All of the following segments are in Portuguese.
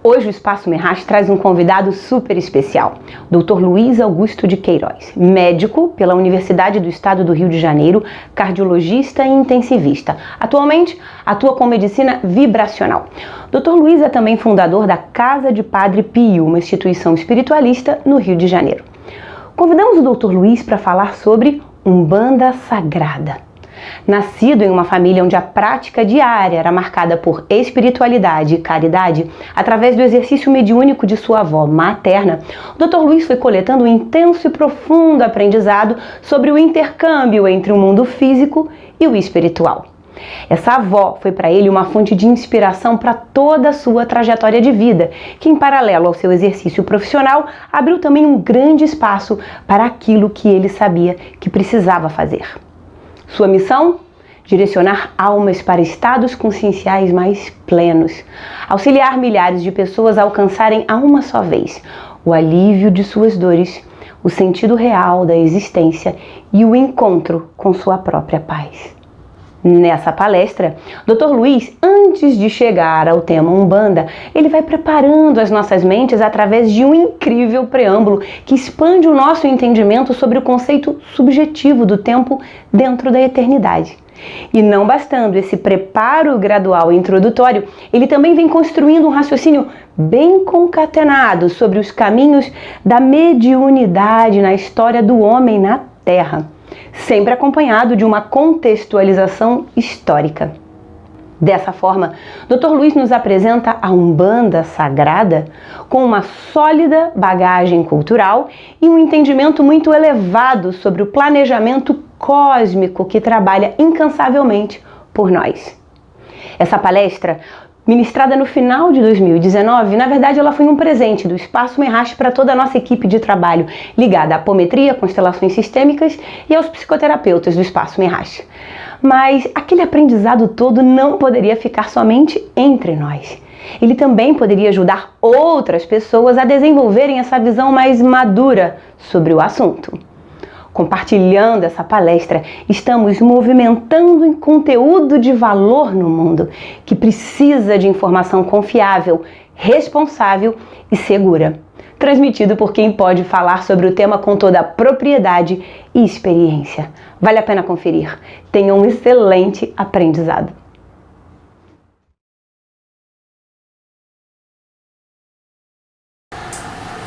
Hoje o Espaço Merrache traz um convidado super especial, Dr. Luiz Augusto de Queiroz, médico pela Universidade do Estado do Rio de Janeiro, cardiologista e intensivista. Atualmente atua com medicina vibracional. Dr. Luiz é também fundador da Casa de Padre Pio, uma instituição espiritualista no Rio de Janeiro. Convidamos o Dr. Luiz para falar sobre Umbanda Sagrada. Nascido em uma família onde a prática diária era marcada por espiritualidade e caridade, através do exercício mediúnico de sua avó materna, o Dr. Luiz foi coletando um intenso e profundo aprendizado sobre o intercâmbio entre o mundo físico e o espiritual. Essa avó foi para ele uma fonte de inspiração para toda a sua trajetória de vida, que em paralelo ao seu exercício profissional, abriu também um grande espaço para aquilo que ele sabia que precisava fazer. Sua missão? Direcionar almas para estados conscienciais mais plenos, auxiliar milhares de pessoas a alcançarem a uma só vez o alívio de suas dores, o sentido real da existência e o encontro com sua própria paz. Nessa palestra, Dr. Luiz, antes de chegar ao tema Umbanda, ele vai preparando as nossas mentes através de um incrível preâmbulo que expande o nosso entendimento sobre o conceito subjetivo do tempo dentro da eternidade. E não bastando esse preparo gradual e introdutório, ele também vem construindo um raciocínio bem concatenado sobre os caminhos da mediunidade na história do homem na Terra, sempre acompanhado de uma contextualização histórica. Dessa forma, Dr. Luiz nos apresenta a Umbanda Sagrada com uma sólida bagagem cultural e um entendimento muito elevado sobre o planejamento cósmico que trabalha incansavelmente por nós. Essa palestra, ministrada no final de 2019, na verdade ela foi um presente do Espaço Merrache para toda a nossa equipe de trabalho ligada à apometria, constelações sistêmicas e aos psicoterapeutas do Espaço Merrache. Mas aquele aprendizado todo não poderia ficar somente entre nós. Ele também poderia ajudar outras pessoas a desenvolverem essa visão mais madura sobre o assunto. Compartilhando essa palestra, estamos movimentando um conteúdo de valor no mundo que precisa de informação confiável, responsável e segura, transmitido por quem pode falar sobre o tema com toda a propriedade e experiência. Vale a pena conferir. Tenha um excelente aprendizado.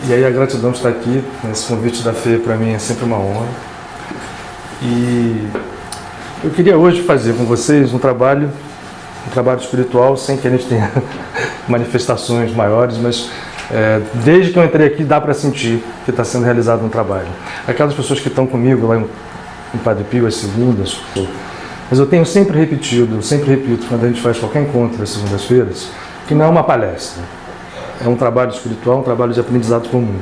E aí a gratidão de estar aqui, esse convite da Fê para mim é sempre uma honra. E eu queria hoje fazer com vocês um trabalho espiritual, sem que a gente tenha manifestações maiores, mas desde que eu entrei aqui dá para sentir que está sendo realizado um trabalho. Aquelas pessoas que estão comigo lá em Padre Pio, às segundas, mas eu tenho sempre repito quando a gente faz qualquer encontro às segundas-feiras, que não é uma palestra. É um trabalho espiritual, um trabalho de aprendizado comum.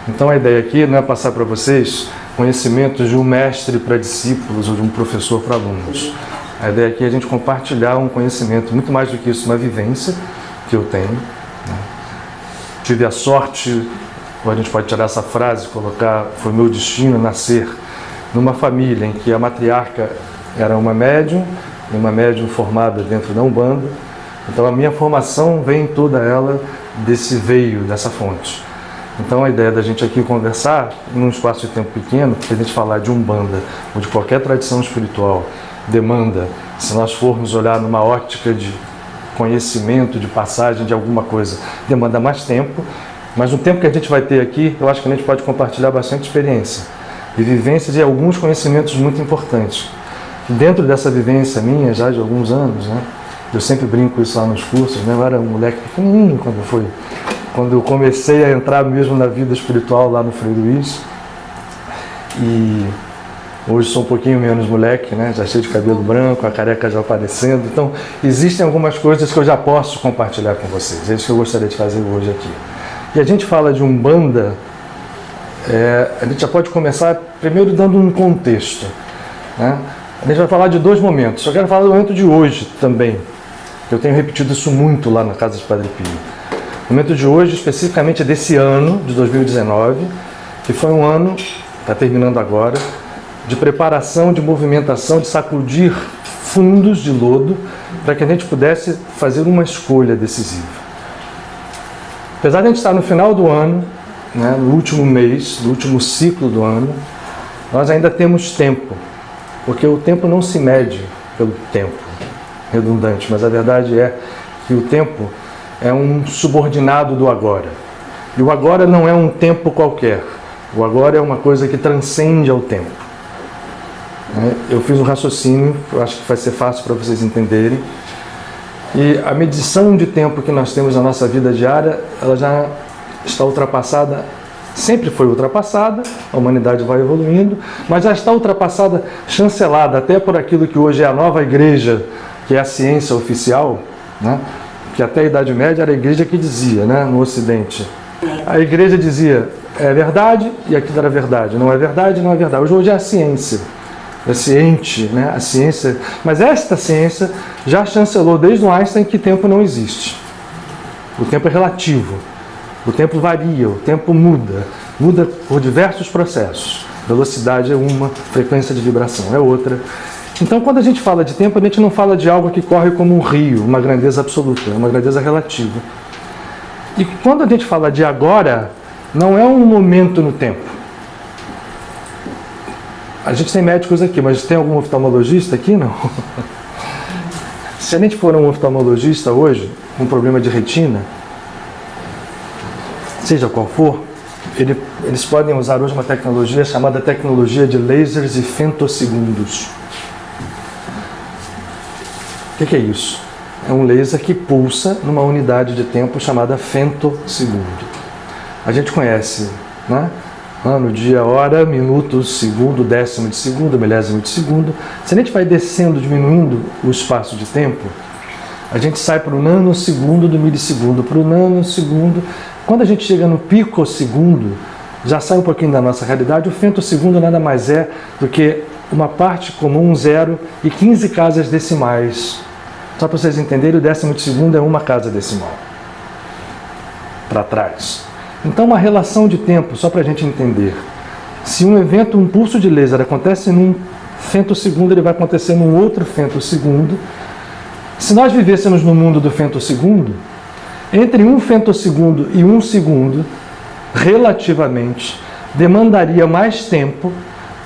Então a ideia aqui não é passar para vocês conhecimentos de um mestre para discípulos ou de um professor para alunos. A ideia aqui é a gente compartilhar um conhecimento, muito mais do que isso, uma vivência que eu tenho. Tive a sorte, ou a gente pode tirar essa frase, colocar, foi meu destino nascer numa família em que a matriarca era uma médium formada dentro da Umbanda. Então a minha formação vem toda ela dessa fonte. Então a ideia da gente aqui conversar num espaço de tempo pequeno, porque a gente falar de Umbanda ou de qualquer tradição espiritual demanda, se nós formos olhar numa ótica de conhecimento, de passagem de alguma coisa, demanda mais tempo, mas no tempo que a gente vai ter aqui, eu acho que a gente pode compartilhar bastante experiência e vivências e alguns conhecimentos muito importantes. Dentro dessa vivência minha, já de alguns anos, eu sempre brinco isso lá nos cursos, eu era um moleque pequenininho quando eu comecei a entrar mesmo na vida espiritual lá no Frei Luiz. E hoje sou um pouquinho menos moleque, já cheio de cabelo branco, a careca já aparecendo. Então, existem algumas coisas que eu já posso compartilhar com vocês. É isso que eu gostaria de fazer hoje aqui. E a gente fala de Umbanda, a gente já pode começar primeiro dando um contexto. A gente vai falar de dois momentos. Eu quero falar do momento de hoje também. Eu tenho repetido isso muito lá na Casa de Padre Pio. O momento de hoje, especificamente desse ano, de 2019, que foi um ano, está terminando agora, de preparação, de movimentação, de sacudir fundos de lodo para que a gente pudesse fazer uma escolha decisiva. Apesar de a gente estar no final do ano, né, no último mês, no último ciclo do ano, nós ainda temos tempo, porque o tempo não se mede pelo tempo, redundante, mas a verdade é que o tempo é um subordinado do agora. E o agora não é um tempo qualquer, o agora é uma coisa que transcende ao tempo. Eu fiz um raciocínio, eu acho que vai ser fácil para vocês entenderem, e a medição de tempo que nós temos na nossa vida diária, ela já está ultrapassada, sempre foi ultrapassada, a humanidade vai evoluindo, mas já está ultrapassada, chancelada até por aquilo que hoje é a nova igreja, que é a ciência oficial, né? Que até a Idade Média era a igreja que dizia, né, no Ocidente. A igreja dizia, é verdade, e aquilo era verdade, não é verdade, não é verdade. Hoje é a ciência. É ciente, né? A ciência, mas esta ciência já chancelou desde o Einstein que tempo não existe. O tempo é relativo, o tempo varia, o tempo muda por diversos processos. Velocidade é uma, frequência de vibração é outra. Então, quando a gente fala de tempo, a gente não fala de algo que corre como um rio, uma grandeza absoluta, é uma grandeza relativa. E quando a gente fala de agora, não é um momento no tempo. A gente tem médicos aqui, mas tem algum oftalmologista aqui? Não. Se a gente for um oftalmologista hoje, com um problema de retina, seja qual for, eles podem usar hoje uma tecnologia chamada tecnologia de lasers e femtosegundos. O que é isso? É um laser que pulsa numa unidade de tempo chamada femtosegundo. A gente conhece, né? Ano, dia, hora, minuto, segundo, décimo de segundo, milésimo de segundo. Se a gente vai descendo, diminuindo o espaço de tempo, a gente sai para o nanosegundo do milissegundo, para o nanosegundo. Quando a gente chega no picosegundo, já sai um pouquinho da nossa realidade. O femtosegundo nada mais é do que uma parte comum, 0 e 15 casas decimais. Só para vocês entenderem, o décimo de segundo é uma casa decimal. Para trás. Então, uma relação de tempo, só para a gente entender. Se um evento, um pulso de laser acontece num femtosegundo, ele vai acontecer num outro femtosegundo. Se nós vivêssemos no mundo do femtosegundo, entre um femtosegundo e um segundo, relativamente, demandaria mais tempo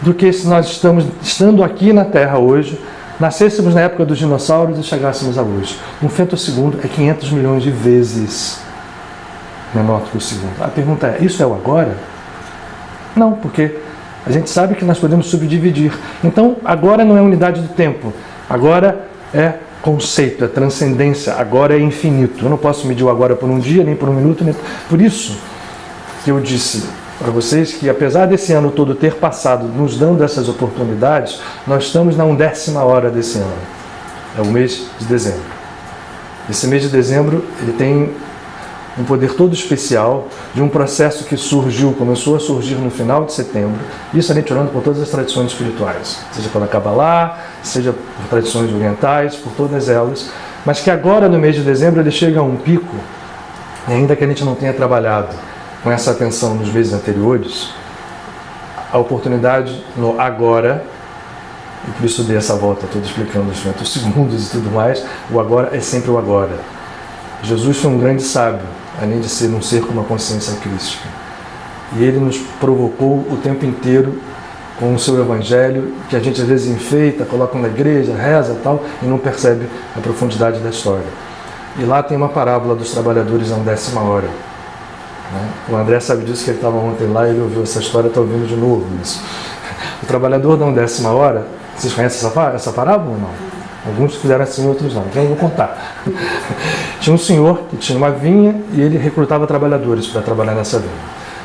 do que se nós estando aqui na Terra hoje, nascêssemos na época dos dinossauros e chegássemos a hoje. Um femtosegundo é 500 milhões de vezes menor do que o segundo. A pergunta é, isso é o agora? Não, porque a gente sabe que nós podemos subdividir. Então, agora não é unidade do tempo. Agora é conceito, é transcendência. Agora é infinito. Eu não posso medir o agora por um dia, nem por um minuto. Nem... Por isso que eu disse para vocês que, apesar desse ano todo ter passado nos dando essas oportunidades, nós estamos na 1ª hora desse ano. É o mês de dezembro. Esse mês de dezembro, ele tem um poder todo especial de um processo que começou a surgir no final de setembro, isso a gente olhando por todas as tradições espirituais, seja pela Kabbalah, seja por tradições orientais, por todas elas, mas que agora no mês de dezembro ele chega a um pico, e ainda que a gente não tenha trabalhado com essa atenção nos meses anteriores, a oportunidade no agora, e por isso dei essa volta toda explicando os femtosegundos e tudo mais, o agora é sempre o agora. Jesus foi um grande sábio, além de ser um ser com uma consciência crística. E ele nos provocou o tempo inteiro com o seu evangelho, que a gente às vezes enfeita, coloca na igreja, reza e tal, e não percebe a profundidade da história. E lá tem uma parábola dos trabalhadores na 10ª hora. O André sabe disso, que ele estava ontem lá e ele ouviu essa história, está ouvindo de novo isso. O trabalhador da 10ª hora, vocês conhecem essa parábola ou não? Alguns fizeram assim, outros não. Então eu vou contar. Tinha um senhor que tinha uma vinha e ele recrutava trabalhadores para trabalhar nessa vinha.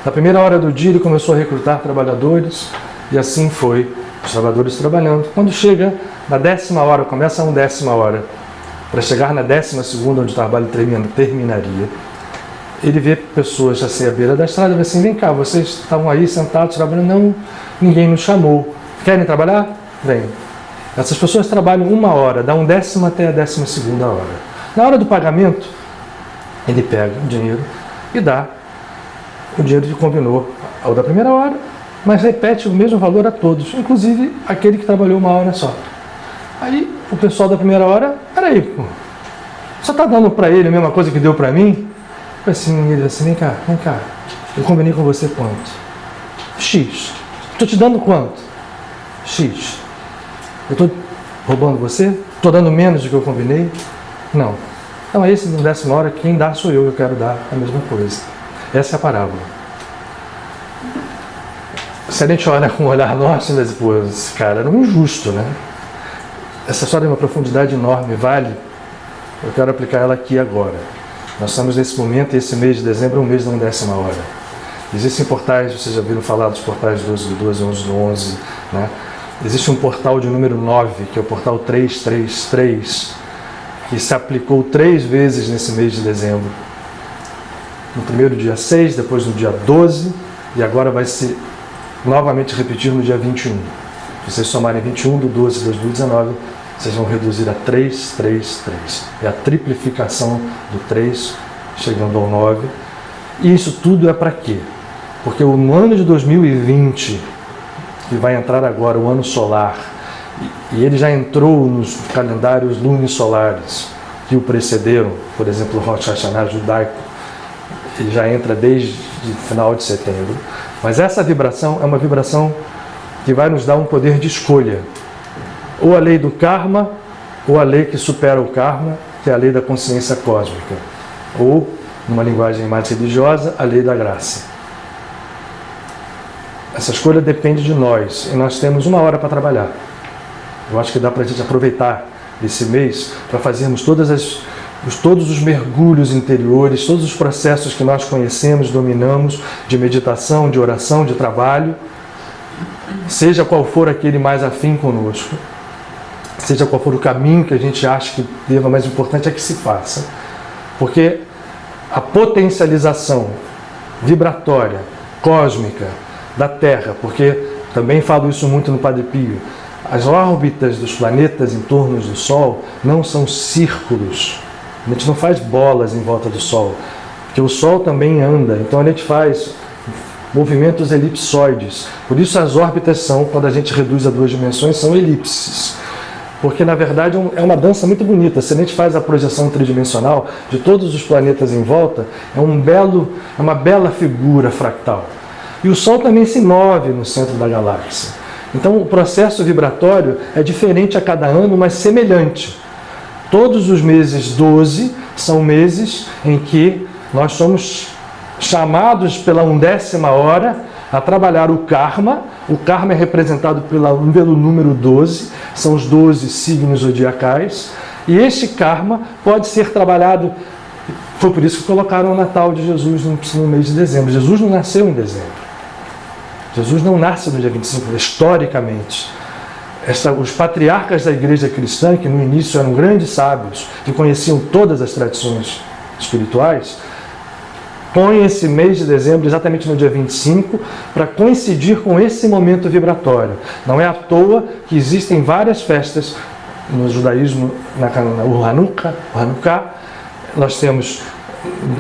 Na primeira hora do dia ele começou a recrutar trabalhadores e assim foi, os trabalhadores trabalhando. Quando chega na 10ª hora, começa a 10ª hora, para chegar na 12ª, onde o trabalho terminaria, ele vê pessoas assim à beira da estrada e vê assim, vem cá, vocês estavam aí sentados trabalhando, não, ninguém nos chamou. Querem trabalhar? Vem. Essas pessoas trabalham 1 hora, da 1ª até a 12ª hora. Na hora do pagamento, ele pega o dinheiro e dá o dinheiro que combinou ao da primeira hora, mas repete o mesmo valor a todos, inclusive aquele que trabalhou 1 hora só. Aí o pessoal da primeira hora, peraí, só está dando para ele a mesma coisa que deu para mim? Tipo assim, ele assim, vem cá. Eu combinei com você quanto? X. Estou te dando quanto? X. Eu estou roubando você? Estou dando menos do que eu combinei? Não. Então esse não 10ª hora, quem dá sou eu quero dar a mesma coisa. Essa é a parábola. Se a gente olha com um olhar nosso, ainda diz, pô, esse cara era um injusto, né? Essa história tem uma profundidade enorme, vale? Eu quero aplicar ela aqui agora. Nós estamos nesse momento e esse mês de dezembro é um mês da 10ª hora. Existem portais, vocês já viram falar dos portais 12 do 12, 11 do 11, né? Existe um portal de número 9, que é o portal 333, que se aplicou 3 vezes nesse mês de dezembro. No primeiro dia 6, depois no dia 12, e agora vai se novamente repetir no dia 21. Se vocês somarem 21 do 12 de 2019, vocês vão reduzir a 333. É a triplificação do 3, chegando ao 9. E isso tudo é para quê? Porque no ano de 2020, que vai entrar agora, o ano solar, e ele já entrou nos calendários lunisolares que o precederam, por exemplo, o Rosh Hashanah judaico, ele já entra desde o final de setembro. Mas essa vibração é uma vibração que vai nos dar um poder de escolha. Ou a lei do karma, ou a lei que supera o karma, que é a lei da consciência cósmica. Ou, numa linguagem mais religiosa, a lei da graça. Essa escolha depende de nós, e nós temos 1 hora para trabalhar. Eu acho que dá para a gente aproveitar esse mês para fazermos todos os mergulhos interiores, todos os processos que nós conhecemos, dominamos, de meditação, de oração, de trabalho, seja qual for aquele mais afim conosco, seja qual for o caminho que a gente acha que deva, mais importante é que se faça. Porque a potencialização vibratória, cósmica, da Terra, porque também falo isso muito no Padre Pio, as órbitas dos planetas em torno do Sol não são círculos, a gente não faz bolas em volta do Sol, porque o Sol também anda, então a gente faz movimentos elipsoides, por isso as órbitas são, quando a gente reduz a 2 dimensões, são elipses, porque na verdade é uma dança muito bonita. Se a gente faz a projeção tridimensional de todos os planetas em volta, é uma bela figura fractal. E o Sol também se move no centro da galáxia. Então o processo vibratório é diferente a cada ano, mas semelhante. Todos os meses 12 são meses em que nós somos chamados pela 10ª hora a trabalhar o karma. O karma é representado pelo número 12, são os 12 signos zodiacais. E este karma pode ser trabalhado. Foi por isso que colocaram o Natal de Jesus no mês de dezembro. Jesus não nasceu em dezembro. Jesus não nasce no dia 25, historicamente. Os patriarcas da igreja cristã, que no início eram grandes sábios, que conheciam todas as tradições espirituais, põem esse mês de dezembro exatamente no dia 25 para coincidir com esse momento vibratório. Não é à toa que existem várias festas no judaísmo, o Hanukkah, nós temos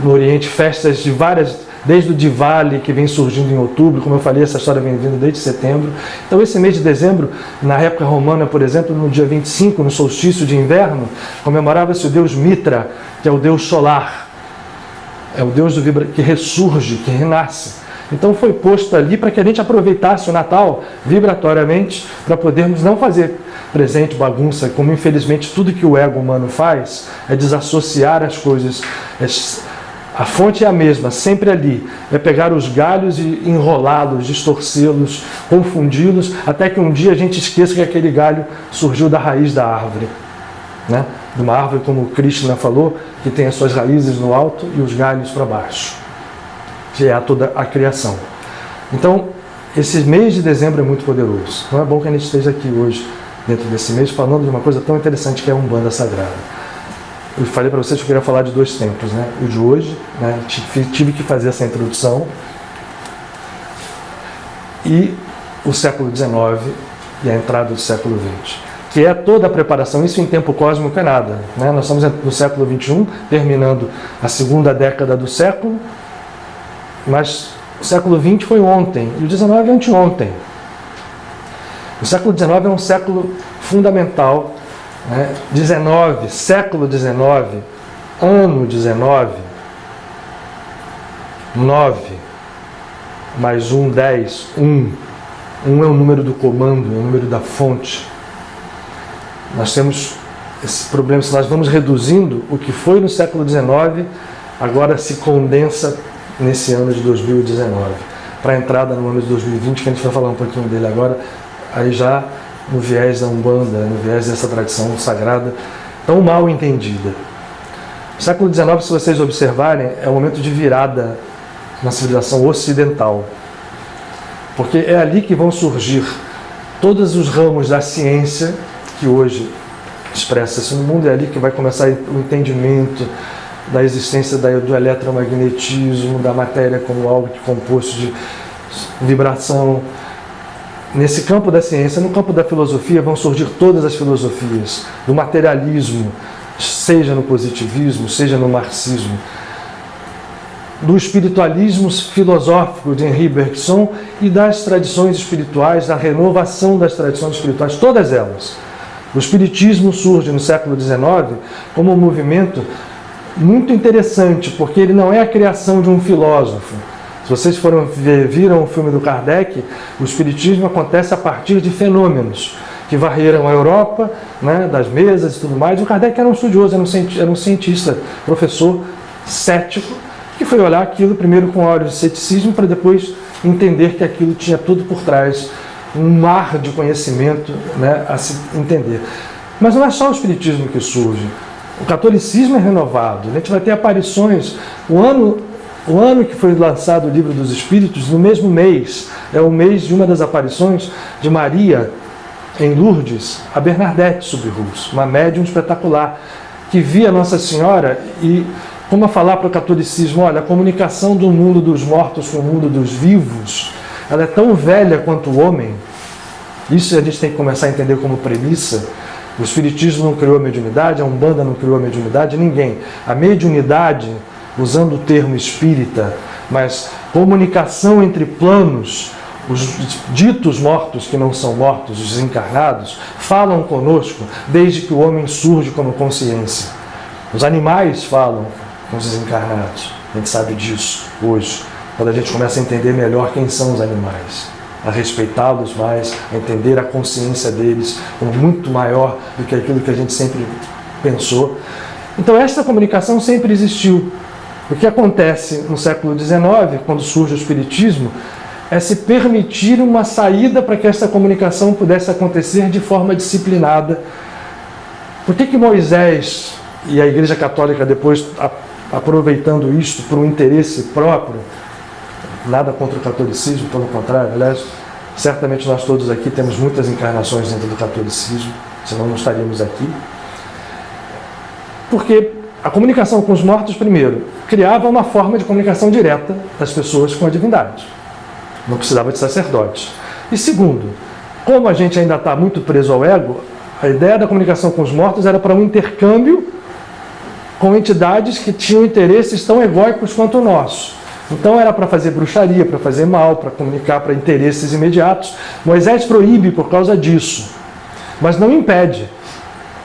no Oriente festas de várias, desde o Diwali, que vem surgindo em outubro, como eu falei, essa história vem vindo desde setembro. Então esse mês de dezembro, na época romana, por exemplo, no dia 25, no solstício de inverno, comemorava-se o deus Mitra, que é o deus solar, é o deus que ressurge, que renasce. Então foi posto ali para que a gente aproveitasse o Natal vibratoriamente, para podermos não fazer presente, bagunça, como infelizmente tudo que o ego humano faz, é desassociar as coisas. A fonte é a mesma, sempre ali. É pegar os galhos e enrolá-los, distorcê-los, confundi-los, até que um dia a gente esqueça que aquele galho surgiu da raiz da árvore. Né? De uma árvore, como o Krishna falou, que tem as suas raízes no alto e os galhos para baixo. Que é toda a criação. Então, esse mês de dezembro é muito poderoso. Então é bom que a gente esteja aqui hoje, dentro desse mês, falando de uma coisa tão interessante que é a Umbanda Sagrada. Eu falei para vocês que eu queria falar de 2 tempos, né? O de hoje, né? Tive que fazer essa introdução, e o século XIX e a entrada do século XX, que é toda a preparação. Isso em tempo cósmico é nada, né? Nós estamos no século XXI, terminando a 2ª década do século, mas o século XX foi ontem, e o XIX é anteontem. O século XIX é um século fundamental. Século XIX, ano 19, 9 mais 1, 10, 1. 1 é o número do comando, é o número da fonte. Nós temos esse problema, se nós vamos reduzindo, o que foi no século XIX, agora se condensa nesse ano de 2019, para a entrada no ano de 2020, que a gente vai falar um pouquinho dele agora, aí já no viés da Umbanda, no viés dessa tradição sagrada, tão mal entendida. O século XIX, se vocês observarem, é um momento de virada na civilização ocidental, porque é ali que vão surgir todos os ramos da ciência que hoje expressa-se no mundo, é ali que vai começar o entendimento da existência do eletromagnetismo, da matéria como algo composto de vibração. Nesse campo da ciência, no campo da filosofia, vão surgir todas as filosofias, do materialismo, seja no positivismo, seja no marxismo, do espiritualismo filosófico de Henri Bergson e das tradições espirituais, da renovação das tradições espirituais, todas elas. O espiritismo surge no século XIX como um movimento muito interessante, porque ele não é a criação de um filósofo. Se vocês viram o filme do Kardec, o espiritismo acontece a partir de fenômenos que varreram a Europa, né, das mesas e tudo mais. O Kardec era um estudioso, era um cientista, professor cético, que foi olhar aquilo primeiro com olhos de ceticismo para depois entender que aquilo tinha tudo por trás, um mar de conhecimento, né, a se entender. Mas não é só o espiritismo que surge. O catolicismo é renovado. A gente vai ter aparições. O ano que foi lançado o Livro dos Espíritos, no mesmo mês, é o mês de uma das aparições de Maria em Lourdes, a Bernadette Soubirous, uma médium espetacular, que via Nossa Senhora e, como a falar para o catolicismo, olha, a comunicação do mundo dos mortos com o mundo dos vivos, ela é tão velha quanto o homem. Isso a gente tem que começar a entender como premissa. O espiritismo não criou a mediunidade, a Umbanda não criou a mediunidade, ninguém. A mediunidade, usando o termo espírita, mas comunicação entre planos, os ditos mortos que não são mortos, os desencarnados, falam conosco desde que o homem surge como consciência. Os animais falam com os desencarnados, a gente sabe disso hoje, quando a gente começa a entender melhor quem são os animais, a respeitá-los mais, a entender a consciência deles como muito maior do que aquilo que a gente sempre pensou. Então essa comunicação sempre existiu. O que acontece no século XIX, quando surge o espiritismo, é se permitir uma saída para que essa comunicação pudesse acontecer de forma disciplinada. Por que Moisés e a Igreja Católica, depois aproveitando isto por um interesse próprio, nada contra o catolicismo, pelo contrário, aliás, certamente nós todos aqui temos muitas encarnações dentro do catolicismo, senão não estaríamos aqui. Porque a comunicação com os mortos, primeiro, criava uma forma de comunicação direta das pessoas com a divindade. Não precisava de sacerdotes. E segundo, como a gente ainda está muito preso ao ego, a ideia da comunicação com os mortos era para um intercâmbio com entidades que tinham interesses tão egóicos quanto o nosso. Então era para fazer bruxaria, para fazer mal, para comunicar para interesses imediatos. Moisés proíbe por causa disso, mas não impede.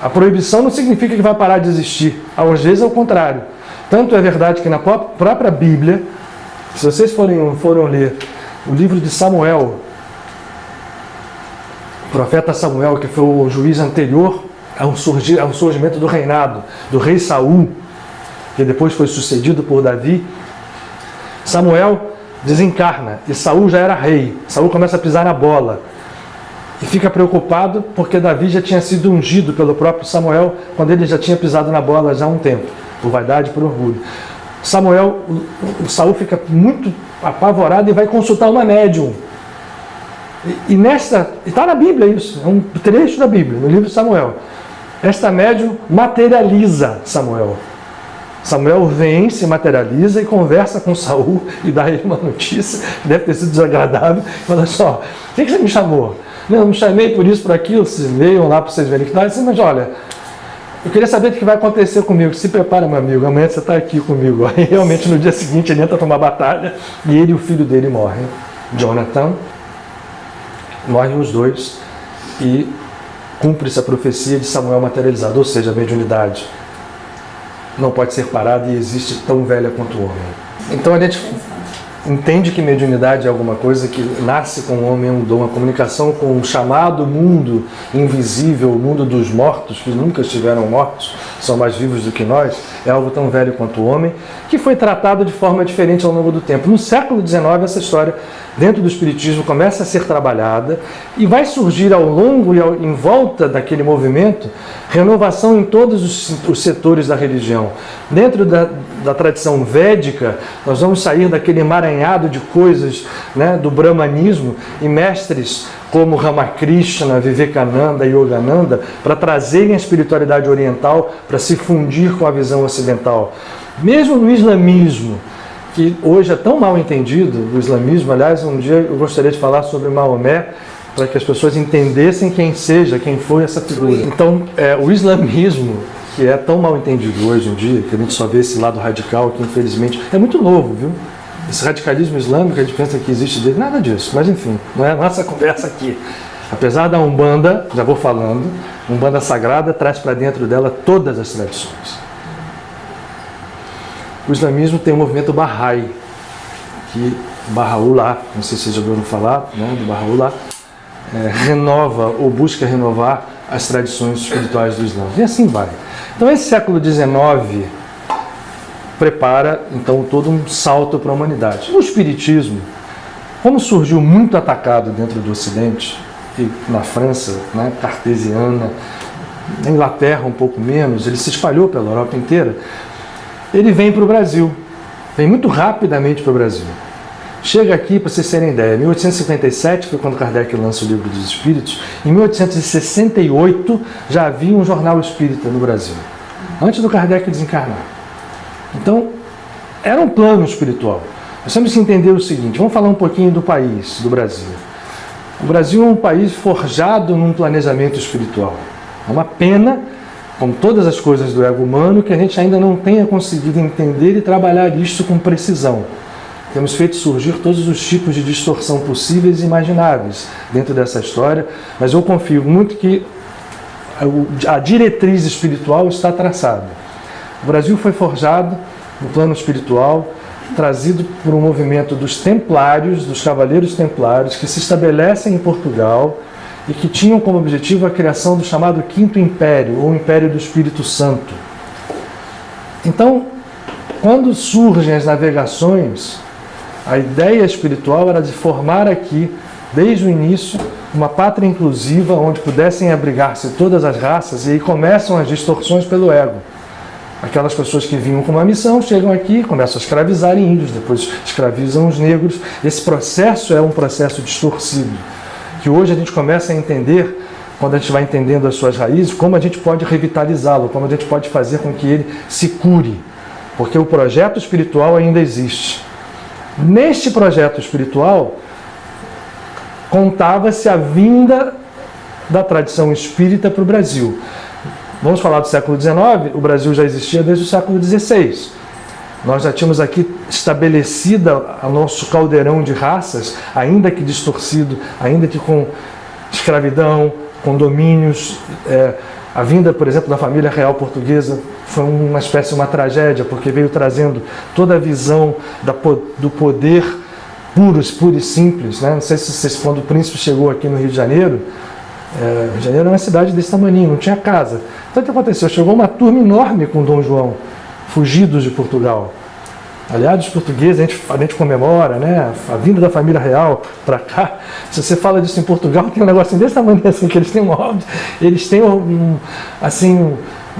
A proibição não significa que vai parar de existir. Às vezes é o contrário. Tanto é verdade que na própria Bíblia, se vocês foram ler o livro de Samuel, o profeta Samuel, que foi o juiz anterior ao surgimento do reinado do rei Saul, que depois foi sucedido por Davi, Samuel desencarna e Saul já era rei. Saul começa a pisar na bola e fica preocupado porque Davi já tinha sido ungido pelo próprio Samuel quando ele já tinha pisado na bola já há um tempo, por vaidade e por orgulho. O Saul fica muito apavorado e vai consultar uma médium. E está na Bíblia isso, é um trecho da Bíblia, no livro de Samuel. Esta médium materializa Samuel. Samuel vem, se materializa e conversa com Saul e dá a ele uma notícia que deve ter sido desagradável. Fala só, o que você me chamou? Não, me chamei por isso, por aquilo, vocês leiam lá para vocês verem que dá. Mas olha, eu queria saber o que vai acontecer comigo. Se prepara, meu amigo, amanhã você está aqui comigo. Aí realmente no dia seguinte ele entra para uma batalha e ele e o filho dele morrem. Jonathan, morrem os dois e cumpre-se a profecia de Samuel materializado, ou seja, a mediunidade. não pode ser parada e existe tão velha quanto o homem. Então a gente entende que mediunidade é alguma coisa que nasce com o homem, é um dom, a comunicação com o chamado mundo invisível, o mundo dos mortos, que nunca estiveram mortos, são mais vivos do que nós, é algo tão velho quanto o homem, que foi tratado de forma diferente ao longo do tempo. No século XIX, essa história, dentro do Espiritismo, começa a ser trabalhada e vai surgir ao longo e em volta daquele movimento renovação em todos os setores da religião. Dentro da tradição védica, nós vamos sair daquele emaranhado de coisas, né, do brahmanismo, e mestres como Ramakrishna, Vivekananda e Yogananda, para trazerem a espiritualidade oriental para se fundir com a visão ocidental. Mesmo no islamismo, que hoje é tão mal entendido, o islamismo, aliás, um dia eu gostaria de falar sobre Maomé, para que as pessoas entendessem quem foi essa figura. Então, o islamismo, que é tão mal entendido hoje em dia, que a gente só vê esse lado radical, que infelizmente é muito novo, viu? Esse radicalismo islâmico, a gente pensa que existe dele, nada disso, mas enfim, não é a nossa conversa aqui. Apesar da Umbanda, já vou falando, Umbanda Sagrada traz para dentro dela todas as tradições. O islamismo tem o movimento Bahá'í, que Baha'u'lláh, não sei se vocês já ouviram falar, né, do Baha'u'lláh, renova ou busca renovar as tradições espirituais do Islã. E assim vai. Então esse século XIX prepara então todo um salto para a humanidade. O Espiritismo, como surgiu muito atacado dentro do Ocidente, e na França, né, cartesiana, na Inglaterra um pouco menos, ele se espalhou pela Europa inteira, ele vem para o Brasil, vem muito rapidamente para o Brasil. Chega aqui, para vocês terem ideia, em 1857 foi quando Kardec lança o Livro dos Espíritos, em 1868 já havia um jornal espírita no Brasil, antes do Kardec desencarnar. Então, era um plano espiritual. Nós temos que entender o seguinte, vamos falar um pouquinho do país, do Brasil. O Brasil é um país forjado num planejamento espiritual. É uma pena, como todas as coisas do ego humano, que a gente ainda não tenha conseguido entender e trabalhar isso com precisão. Temos feito surgir todos os tipos de distorção possíveis e imagináveis dentro dessa história, mas eu confio muito que a diretriz espiritual está traçada. O Brasil foi forjado no plano espiritual, trazido por um movimento dos templários, dos cavaleiros templários, que se estabelecem em Portugal e que tinham como objetivo a criação do chamado Quinto Império, ou Império do Espírito Santo. Então, quando surgem as navegações, a ideia espiritual era de formar aqui, desde o início, uma pátria inclusiva onde pudessem abrigar-se todas as raças, e aí começam as distorções pelo ego. Aquelas pessoas que vinham com uma missão, chegam aqui, começam a escravizar índios, depois escravizam os negros. Esse processo é um processo distorcido, que hoje a gente começa a entender, quando a gente vai entendendo as suas raízes, como a gente pode revitalizá-lo, como a gente pode fazer com que ele se cure, porque o projeto espiritual ainda existe. Neste projeto espiritual, contava-se a vinda da tradição espírita para o Brasil. Vamos falar do século XIX, o Brasil já existia desde o século XVI. Nós já tínhamos aqui estabelecida o nosso caldeirão de raças, ainda que distorcido, ainda que com escravidão, com domínios. A vinda, por exemplo, da família real portuguesa foi uma espécie de uma tragédia, porque veio trazendo toda a visão do poder puro e simples. Né? Não sei se vocês, quando o príncipe chegou aqui no Rio de Janeiro, Rio de Janeiro era uma cidade desse tamanho, não tinha casa. Então o que aconteceu? Chegou uma turma enorme com Dom João, fugidos de Portugal. Aliás, os portugueses, a gente comemora, né, a vinda da família real para cá. Se você fala disso em Portugal, tem um negócio desse tamanho assim, que eles têm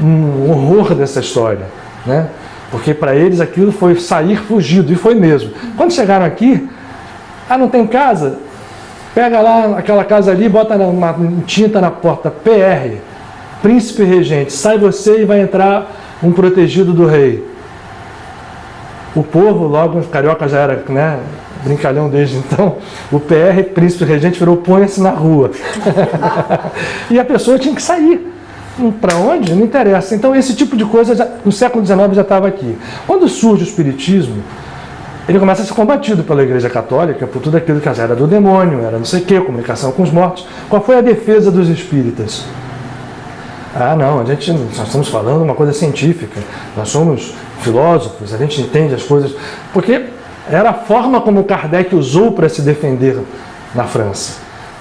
um horror dessa história, né? Porque para eles aquilo foi sair fugido, e foi mesmo. Quando chegaram aqui, não tem casa? Pega lá aquela casa ali, bota uma tinta na porta, PR, Príncipe Regente, sai você e vai entrar um protegido do rei. O povo, logo, o carioca já era, né, brincalhão desde então, o PR, Príncipe Regente, virou põe-se na rua. E a pessoa tinha que sair. Para onde? Não interessa. Então esse tipo de coisa, no século XIX já estava aqui. Quando surge o Espiritismo, ele começa a ser combatido pela Igreja Católica por tudo aquilo que era do demônio, era não sei o quê, comunicação com os mortos. Qual foi a defesa dos espíritas? Ah, não, nós estamos falando uma coisa científica, nós somos filósofos, a gente entende as coisas, porque era a forma como Kardec usou para se defender na França.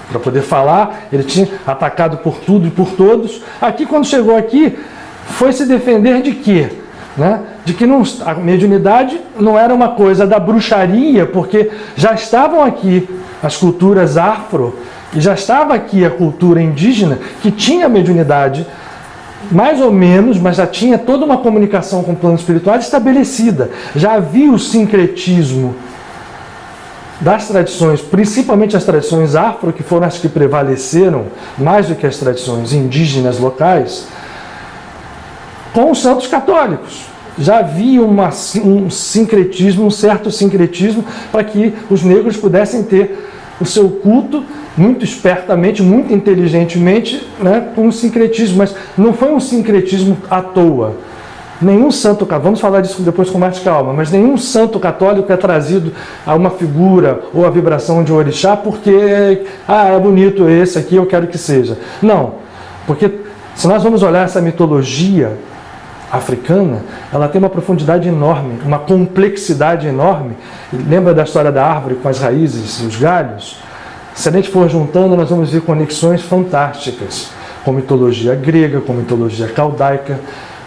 Para poder falar, ele tinha atacado por tudo e por todos. Aqui, quando chegou aqui, foi se defender de quê? Né? De que a mediunidade não era uma coisa da bruxaria, porque já estavam aqui as culturas afro, e já estava aqui a cultura indígena, que tinha mediunidade, mais ou menos, mas já tinha toda uma comunicação com o plano espiritual estabelecida. Já havia o sincretismo das tradições, principalmente as tradições afro, que foram as que prevaleceram mais do que as tradições indígenas locais, com os santos católicos. Já havia um sincretismo, um certo sincretismo, para que os negros pudessem ter o seu culto muito espertamente, muito inteligentemente, né, com um sincretismo, mas não foi um sincretismo à toa. Nenhum santo, vamos falar disso depois com mais calma, mas nenhum santo católico é trazido a uma figura ou a vibração de um orixá porque, é bonito esse aqui, eu quero que seja. Não, porque se nós vamos olhar essa mitologia africana, ela tem uma profundidade enorme, uma complexidade enorme. Lembra da história da árvore com as raízes e os galhos? Se a gente for juntando, nós vamos ver conexões fantásticas com mitologia grega, com mitologia caldaica,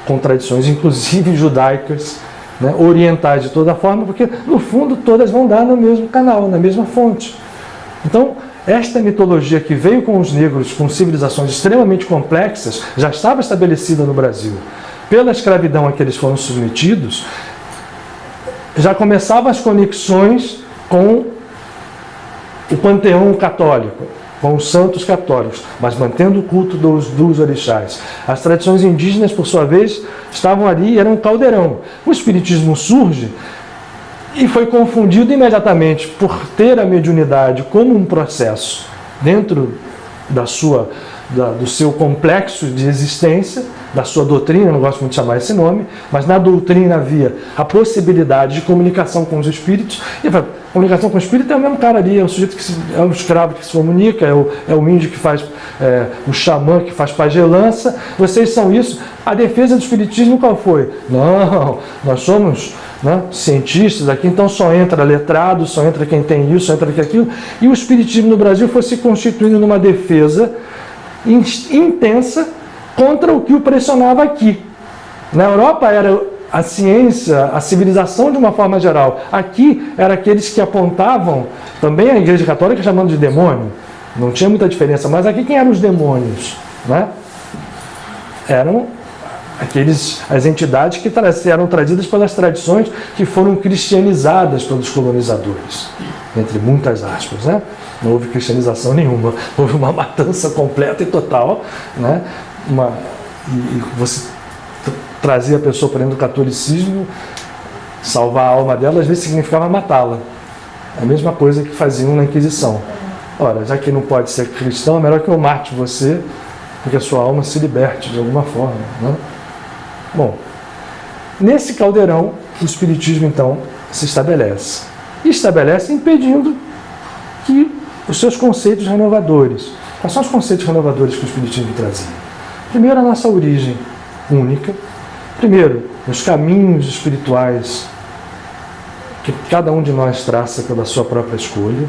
com tradições inclusive judaicas, né, orientais de toda forma, porque no fundo todas vão dar no mesmo canal, na mesma fonte. Então, esta mitologia que veio com os negros, com civilizações extremamente complexas, já estava estabelecida no Brasil. Pela escravidão a que eles foram submetidos, já começavam as conexões com o panteão católico, com os santos católicos, mas mantendo o culto dos orixás. As tradições indígenas, por sua vez, estavam ali e eram um caldeirão. O espiritismo surge e foi confundido imediatamente por ter a mediunidade como um processo dentro do seu complexo de existência, da sua doutrina, eu não gosto muito de chamar esse nome, mas na doutrina havia a possibilidade de comunicação com os espíritos. E a comunicação com o espírito é o mesmo cara ali, é o sujeito é o escravo que se comunica, é o índio que faz, o xamã que faz pagelança. Vocês são isso. A defesa do espiritismo qual foi? Não, nós somos, né, cientistas aqui, então só entra letrado, só entra quem tem isso, só entra quem aquilo. E o espiritismo no Brasil foi se constituindo numa defesa intensa contra o que o pressionava aqui. Na Europa era a ciência, a civilização de uma forma geral. Aqui era aqueles que apontavam, também a Igreja Católica chamando de demônio. Não tinha muita diferença, mas aqui quem eram os demônios? Né? Eram as entidades que eram trazidas pelas tradições que foram cristianizadas pelos colonizadores, entre muitas aspas, né? Não houve cristianização nenhuma, houve uma matança completa e total, né? E você trazia a pessoa para dentro do catolicismo, salvar a alma dela, às vezes significava matá-la. É a mesma coisa que faziam na Inquisição. Ora, já que não pode ser cristão, é melhor que eu mate você, porque a sua alma se liberte de alguma forma, né? Bom, nesse caldeirão, o espiritismo, então, se estabelece. E estabelece impedindo que os seus conceitos renovadores. Quais são os conceitos renovadores que o espiritismo trazia? Primeiro, a nossa origem única. Primeiro, os caminhos espirituais que cada um de nós traça pela sua própria escolha.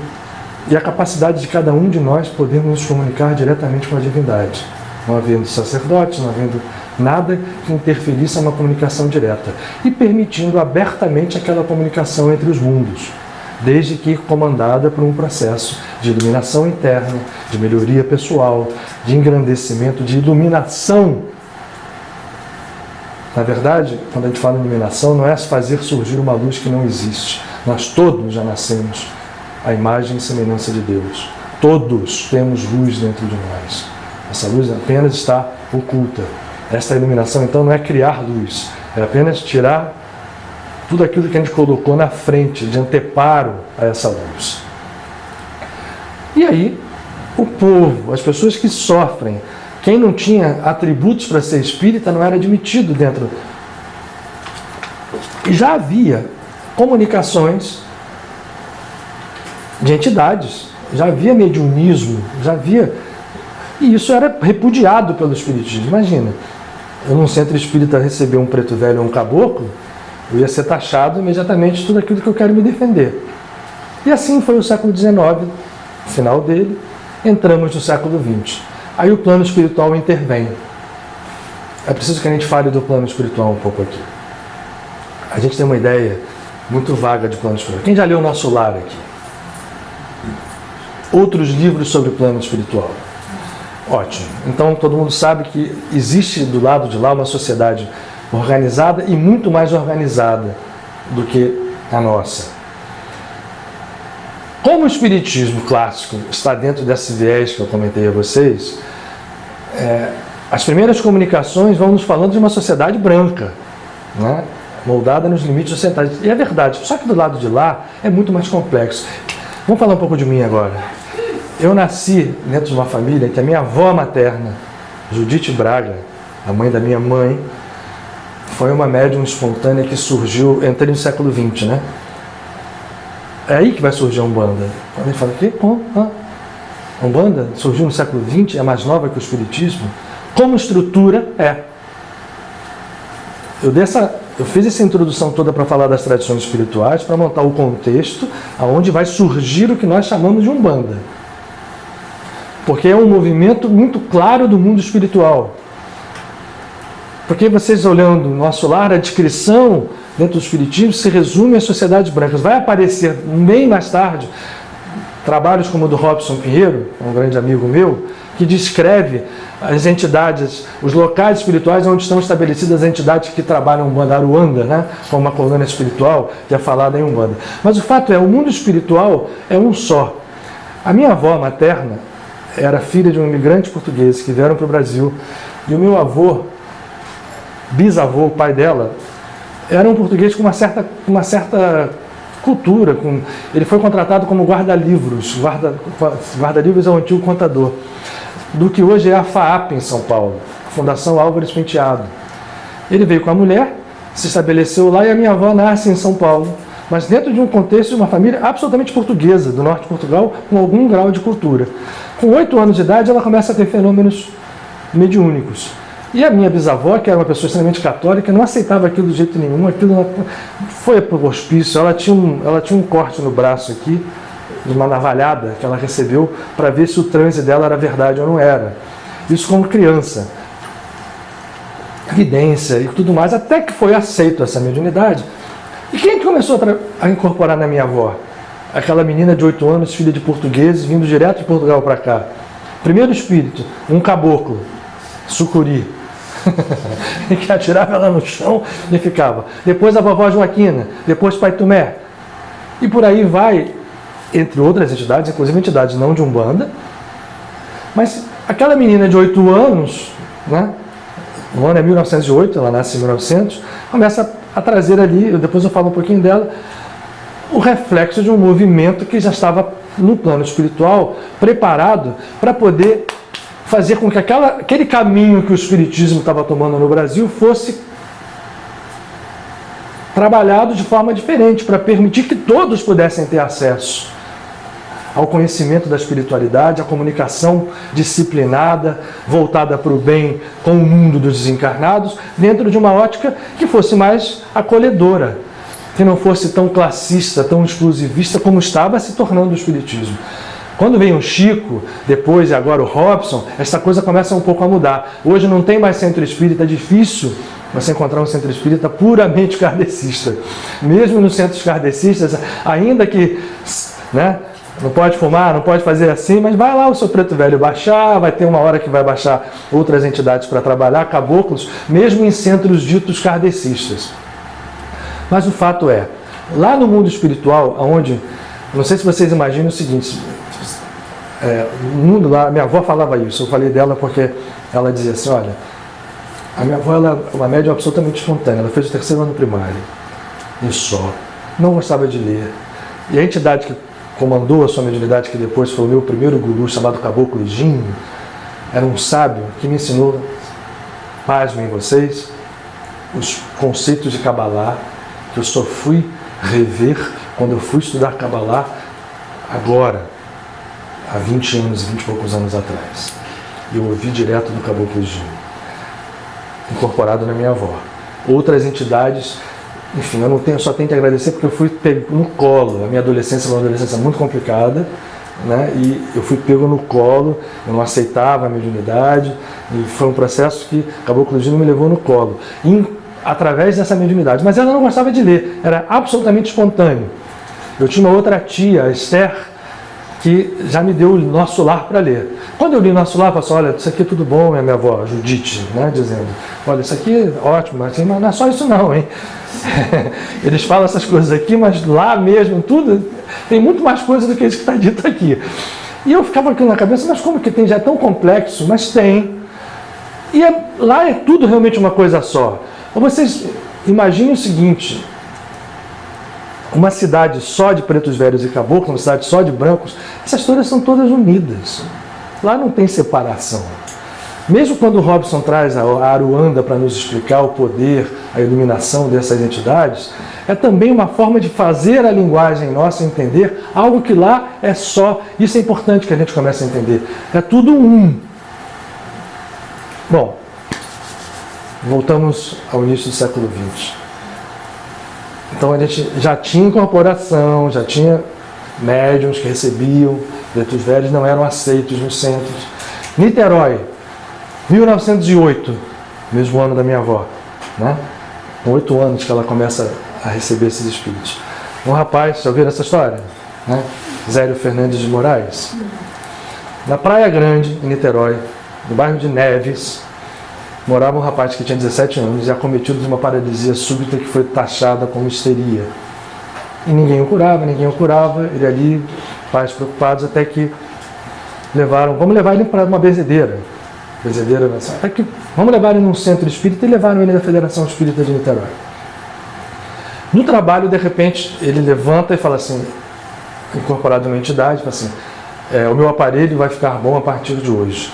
E a capacidade de cada um de nós podermos nos comunicar diretamente com a divindade. Não havendo sacerdotes, não havendo nada que interferisse numa comunicação direta. E permitindo abertamente aquela comunicação entre os mundos, desde que comandada por um processo de iluminação interna, de melhoria pessoal, de engrandecimento, de iluminação. Na verdade, quando a gente fala em iluminação, não é fazer surgir uma luz que não existe. Nós todos já nascemos à imagem e semelhança de Deus. Todos temos luz dentro de nós. Essa luz apenas está oculta. Esta iluminação, então, não é criar luz, é apenas tirar tudo aquilo que a gente colocou na frente, de anteparo a essa luz. E aí, o povo, as pessoas que sofrem, quem não tinha atributos para ser espírita não era admitido dentro. E já havia comunicações de entidades, já havia mediunismo, já havia E isso era repudiado pelo espiritismo. Imagina, eu num centro espírita receber um preto velho ou um caboclo, eu ia ser taxado imediatamente de tudo aquilo que eu quero me defender. E assim foi o século XIX, final dele, entramos no século XX. Aí o plano espiritual intervém. É preciso que a gente fale do plano espiritual um pouco aqui. A gente tem uma ideia muito vaga de plano espiritual. Quem já leu o Nosso Lar aqui? Outros livros sobre o plano espiritual? Ótimo. Então todo mundo sabe que existe do lado de lá uma sociedade organizada e muito mais organizada do que a nossa. Como o espiritismo clássico está dentro desse viés que eu comentei a vocês, as primeiras comunicações vão nos falando de uma sociedade branca, né? Moldada nos limites ocidentais. E é verdade, só que do lado de lá é muito mais complexo. Vamos falar um pouco de mim agora. Eu nasci dentro de uma família em que a minha avó materna, Judite Braga, a mãe da minha mãe, foi uma médium espontânea que surgiu entre no século XX, né? É aí que vai surgir a Umbanda. Quando a gente fala, o quê? A Umbanda surgiu no século XX, é mais nova que o Espiritismo. Como estrutura, é. Eu fiz essa introdução toda para falar das tradições espirituais, para montar o contexto aonde vai surgir o que nós chamamos de Umbanda. Porque é um movimento muito claro do mundo espiritual. Porque vocês olhando o Nosso Lar, a descrição dentro do Espiritismo se resume às sociedades brancas. Vai aparecer bem mais tarde trabalhos como o do Robson Pinheiro, um grande amigo meu, que descreve as entidades, os locais espirituais onde estão estabelecidas as entidades que trabalham Umbanda, Aruanda, né? Como uma colônia espiritual que é falada em Umbanda. Mas o fato é, o mundo espiritual é um só. A minha avó materna era filha de um imigrante português que vieram para o Brasil, e o meu avô, bisavô, o pai dela, era um português com uma certa cultura. Ele foi contratado como guarda-livros. Guarda-livros é um antigo contador. Do que hoje é a FAAP em São Paulo, Fundação Álvares Penteado. Ele veio com a mulher, se estabeleceu lá, e a minha avó nasce em São Paulo, mas dentro de um contexto de uma família absolutamente portuguesa, do norte de Portugal, com algum grau de cultura. Com 8 anos de idade, ela começa a ter fenômenos mediúnicos. E a minha bisavó, que era uma pessoa extremamente católica, não aceitava aquilo de jeito nenhum. Aquilo foi para o hospício. Ela tinha um corte no braço aqui, de uma navalhada que ela recebeu, para ver se o transe dela era verdade ou não era. Isso como criança. Evidência e tudo mais, até que foi aceito essa mediunidade. E quem começou a incorporar na minha avó? Aquela menina de 8 anos, filha de portugueses, vindo direto de Portugal para cá. Primeiro espírito, um caboclo, sucuri, que atirava ela no chão e ficava. Depois a vovó Joaquina, depois Pai Tomé. E por aí vai, entre outras entidades, inclusive entidades não de Umbanda. Mas aquela menina de 8 anos, né? O ano é 1908, ela nasce em 1900, começa a trazer ali, depois eu falo um pouquinho dela, o reflexo de um movimento que já estava no plano espiritual preparado para poder fazer com que aquele caminho que o Espiritismo estava tomando no Brasil fosse trabalhado de forma diferente, para permitir que todos pudessem ter acesso ao conhecimento da espiritualidade, à comunicação disciplinada, voltada para o bem com o mundo dos desencarnados, dentro de uma ótica que fosse mais acolhedora, que não fosse tão classista, tão exclusivista como estava se tornando o Espiritismo. Quando vem o Chico, depois e agora o Robson, essa coisa começa um pouco a mudar. Hoje não tem mais centro espírita, é difícil você encontrar um centro espírita puramente kardecista. Mesmo nos centros kardecistas, ainda que, né, não pode fumar, não pode fazer assim, mas vai lá o seu preto velho baixar, vai ter uma hora que vai baixar outras entidades para trabalhar, caboclos, mesmo em centros ditos kardecistas. Mas o fato é, lá no mundo espiritual, onde, não sei se vocês imaginam o seguinte, no mundo lá, minha avó falava isso, eu falei dela porque ela dizia assim, olha, a minha avó ela é uma médium absolutamente espontânea, ela fez o 3º ano primário, e só, não gostava de ler. E a entidade que comandou a sua mediunidade, que depois foi o meu primeiro guru, chamado Caboclo Higino, era um sábio que me ensinou, pasmem vocês, os conceitos de Kabbalah, que eu só fui rever quando eu fui estudar Kabbalah agora, há 20 anos, 20 e poucos anos atrás. e eu ouvi direto do Caboclo Gil, incorporado na minha avó. Outras entidades, enfim, eu só tenho que agradecer porque eu fui pego no colo. A minha adolescência foi uma adolescência muito complicada, né? E eu fui pego no colo, eu não aceitava a mediunidade, e foi um processo que Caboclo Gil me levou no colo, através dessa mediunidade. Mas ela não gostava de ler, era absolutamente espontâneo. Eu tinha uma outra tia, a Esther, que já me deu o Nosso Lar para ler. Quando eu li Nosso Lar, eu falei assim, olha, isso aqui é tudo bom, é minha avó, Judite, né, dizendo, olha, isso aqui é ótimo, mas não é só isso não, hein? Eles falam essas coisas aqui, mas lá mesmo, tudo, tem muito mais coisa do que isso que está dito aqui. E eu ficava aqui na cabeça, mas como que tem? Já é tão complexo, mas tem. E lá é tudo realmente uma coisa só. Ou vocês imaginem o seguinte, uma cidade só de pretos velhos e caboclos, uma cidade só de brancos, essas histórias são todas unidas. Lá não tem separação. Mesmo quando o Robson traz a Aruanda para nos explicar o poder, a iluminação dessas entidades, é também uma forma de fazer a linguagem nossa entender algo que lá é só. Isso é importante que a gente comece a entender. É tudo um. Bom, voltamos ao início do século XX. Então a gente já tinha incorporação, já tinha médiuns que recebiam, pretos velhos não eram aceitos nos centros. Niterói, 1908, mesmo ano da minha avó, né? Com 8 anos que ela começa a receber esses espíritos. Um rapaz, já ouviram essa história? Né? Zélio Fernandes de Moraes. Na Praia Grande, em Niterói, no bairro de Neves, morava um rapaz que tinha 17 anos e acometido de uma paralisia súbita que foi taxada como histeria. E ninguém o curava, ele ali, pais preocupados, até que vamos levar ele para uma benzedeira. Até que, vamos levar ele num centro espírita e levaram ele da Federação Espírita de Niterói. No trabalho, de repente, ele levanta e fala assim, incorporado numa entidade, fala assim, o meu aparelho vai ficar bom a partir de hoje.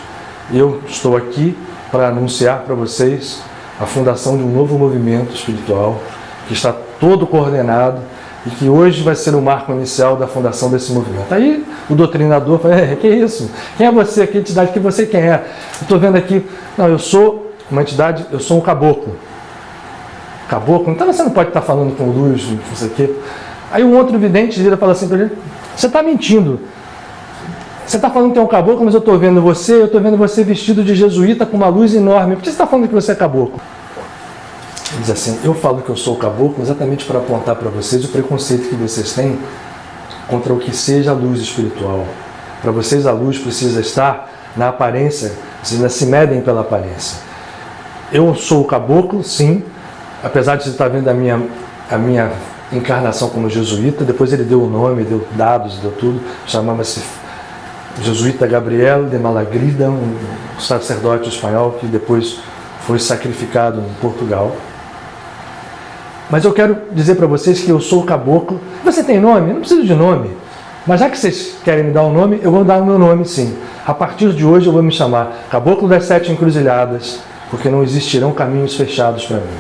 Eu estou aqui para anunciar para vocês a fundação de um novo movimento espiritual que está todo coordenado e que hoje vai ser o marco inicial da fundação desse movimento. Aí o doutrinador fala, que isso? Quem é você? Que entidade que você quem é? Eu estou vendo aqui, não, eu sou uma entidade, eu sou um caboclo. Caboclo? Então você não pode estar falando com luz, não sei o quê. Aí um outro vidente vira e fala assim para ele, você está mentindo. Você está falando que é um caboclo, mas eu estou vendo você vestido de jesuíta com uma luz enorme. Por que você está falando que você é caboclo? Ele diz assim, eu falo que eu sou caboclo exatamente para apontar para vocês o preconceito que vocês têm contra o que seja a luz espiritual. Para vocês a luz precisa estar na aparência, vocês ainda se medem pela aparência. Eu sou caboclo, sim, apesar de você estar vendo a minha encarnação como jesuíta, depois ele deu o nome, deu dados, deu tudo, chamava-se jesuíta Gabriel de Malagrida, um sacerdote espanhol que depois foi sacrificado em Portugal. Mas eu quero dizer para vocês que eu sou caboclo. Você tem nome? Eu não preciso de nome. Mas já que vocês querem me dar um nome, eu vou dar o meu nome sim. A partir de hoje eu vou me chamar Caboclo das 7 Encruzilhadas, porque não existirão caminhos fechados para mim.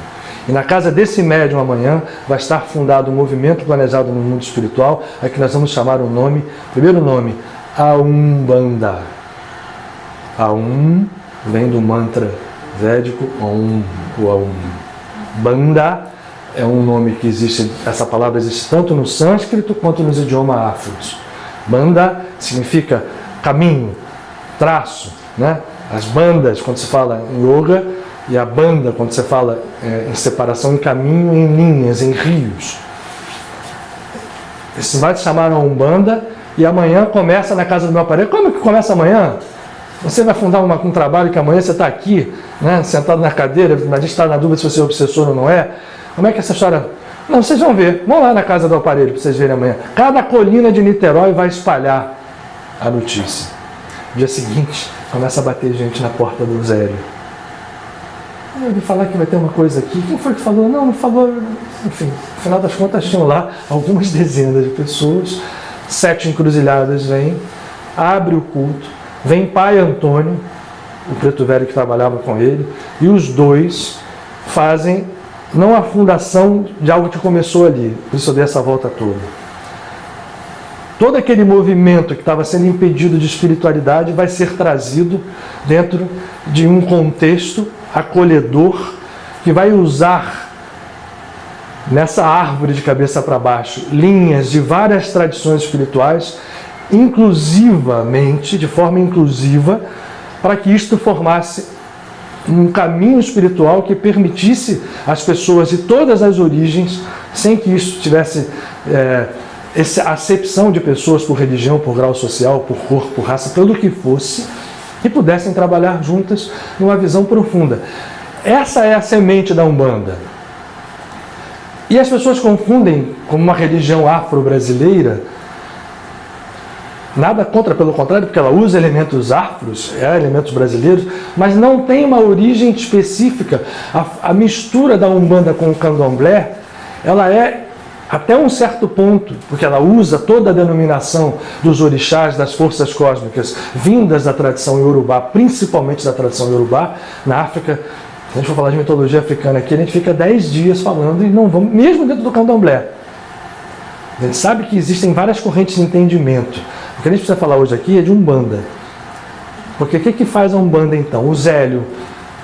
E na casa desse médium amanhã vai estar fundado um movimento planejado no mundo espiritual, a que nós vamos chamar o nome, primeiro nome, a Umbanda. A vem do mantra védico Om, o Aum. Banda é um nome que existe, essa palavra existe tanto no sânscrito quanto nos idiomas afros. Banda significa caminho, traço, né? As bandas, quando se fala em yoga, e a banda, quando você fala em separação, em caminho, em linhas, em rios. Esse vai te chamar a Umbanda. E amanhã começa na casa do meu aparelho. Como que começa amanhã? Você vai fundar um trabalho que amanhã você está aqui, né, sentado na cadeira, mas a gente está na dúvida se você é obsessor ou não é. Como é que essa história... Não, vocês vão ver. Vão lá na casa do aparelho para vocês verem amanhã. Cada colina de Niterói vai espalhar a notícia. No dia seguinte, começa a bater gente na porta do Zélio. Eu ouvi falar que vai ter uma coisa aqui. Quem foi que falou? Não falou. Enfim, no final das contas tinham lá algumas dezenas de pessoas. 7 encruzilhadas vem, abre o culto, vem pai Antônio, o preto velho que trabalhava com ele, e os dois fazem, não a fundação de algo que começou ali, por isso eu dei essa volta toda. todo aquele movimento que estava sendo impedido de espiritualidade vai ser trazido dentro de um contexto acolhedor que vai usar nessa árvore de cabeça para baixo linhas de várias tradições espirituais, inclusivamente, de forma inclusiva, para que isto formasse um caminho espiritual que permitisse às pessoas de todas as origens, sem que isso tivesse essa acepção de pessoas por religião, por grau social, por cor, por raça, pelo que fosse, que pudessem trabalhar juntas numa visão profunda. Essa é a semente da Umbanda. E as pessoas confundem com uma religião afro-brasileira. Nada contra, pelo contrário, porque ela usa elementos afros, elementos brasileiros, mas não tem uma origem específica. A mistura da Umbanda com o Candomblé, ela é até um certo ponto, porque ela usa toda a denominação dos orixás, das forças cósmicas, vindas da tradição iorubá, principalmente da tradição iorubá. Na África, se a gente for falar de mitologia africana aqui, a gente fica 10 dias falando e não vamos, mesmo dentro do Candomblé. A gente sabe que existem várias correntes de entendimento. O que a gente precisa falar hoje aqui é de Umbanda. Porque o que faz a Umbanda então? O Zélio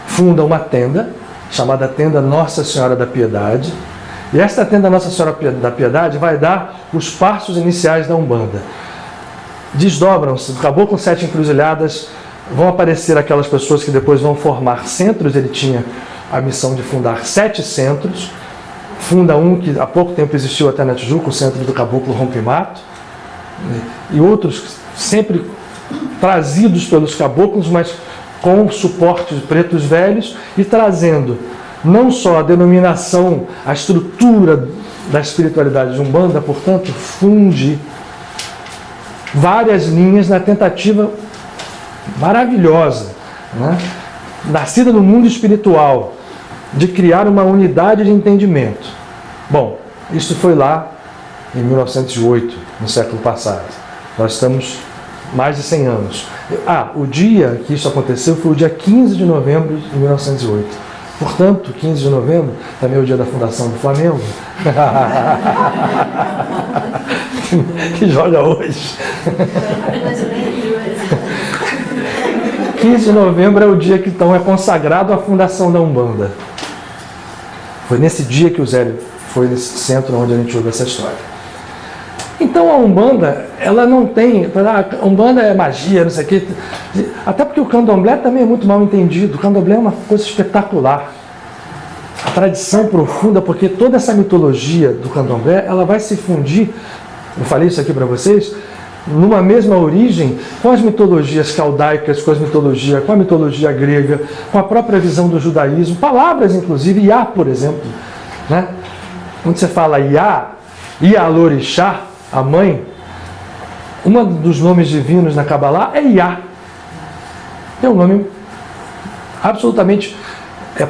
funda uma tenda, chamada Tenda Nossa Senhora da Piedade, e esta Tenda Nossa Senhora da Piedade vai dar os passos iniciais da Umbanda. Desdobram-se, acabou com 7 encruzilhadas, vão aparecer aquelas pessoas que depois vão formar centros. Ele tinha a missão de fundar 7 centros, funda um que há pouco tempo existiu até na Tijuca, o Centro do Caboclo Rompimato, e outros sempre trazidos pelos caboclos, mas com suporte de pretos velhos, e trazendo não só a denominação, a estrutura da espiritualidade de Umbanda, portanto, funde várias linhas na tentativa maravilhosa, né, nascida no mundo espiritual, de criar uma unidade de entendimento. Bom, isso foi lá em 1908, no século passado. Nós estamos mais de 100 anos. O dia que isso aconteceu foi o dia 15 de novembro de 1908. Portanto, 15 de novembro também é o dia da fundação do Flamengo. Que joga hoje. 15 de novembro é o dia que então é consagrado a fundação da Umbanda. Foi nesse dia que o Zélio foi nesse centro onde a gente ouve essa história. Então a Umbanda, ela não tem... A Umbanda é magia, não sei o quê. Até porque o Candomblé também é muito mal entendido. O Candomblé é uma coisa espetacular. A tradição profunda, porque toda essa mitologia do Candomblé, ela vai se fundir, eu falei isso aqui para vocês, numa mesma origem com as mitologias caldaicas, com a mitologia grega, com a própria visão do judaísmo, palavras inclusive, Iá, por exemplo, né? Quando você fala Iá, Ialorixá, a mãe, um dos nomes divinos na Kabbalah é Iá. É um nome absolutamente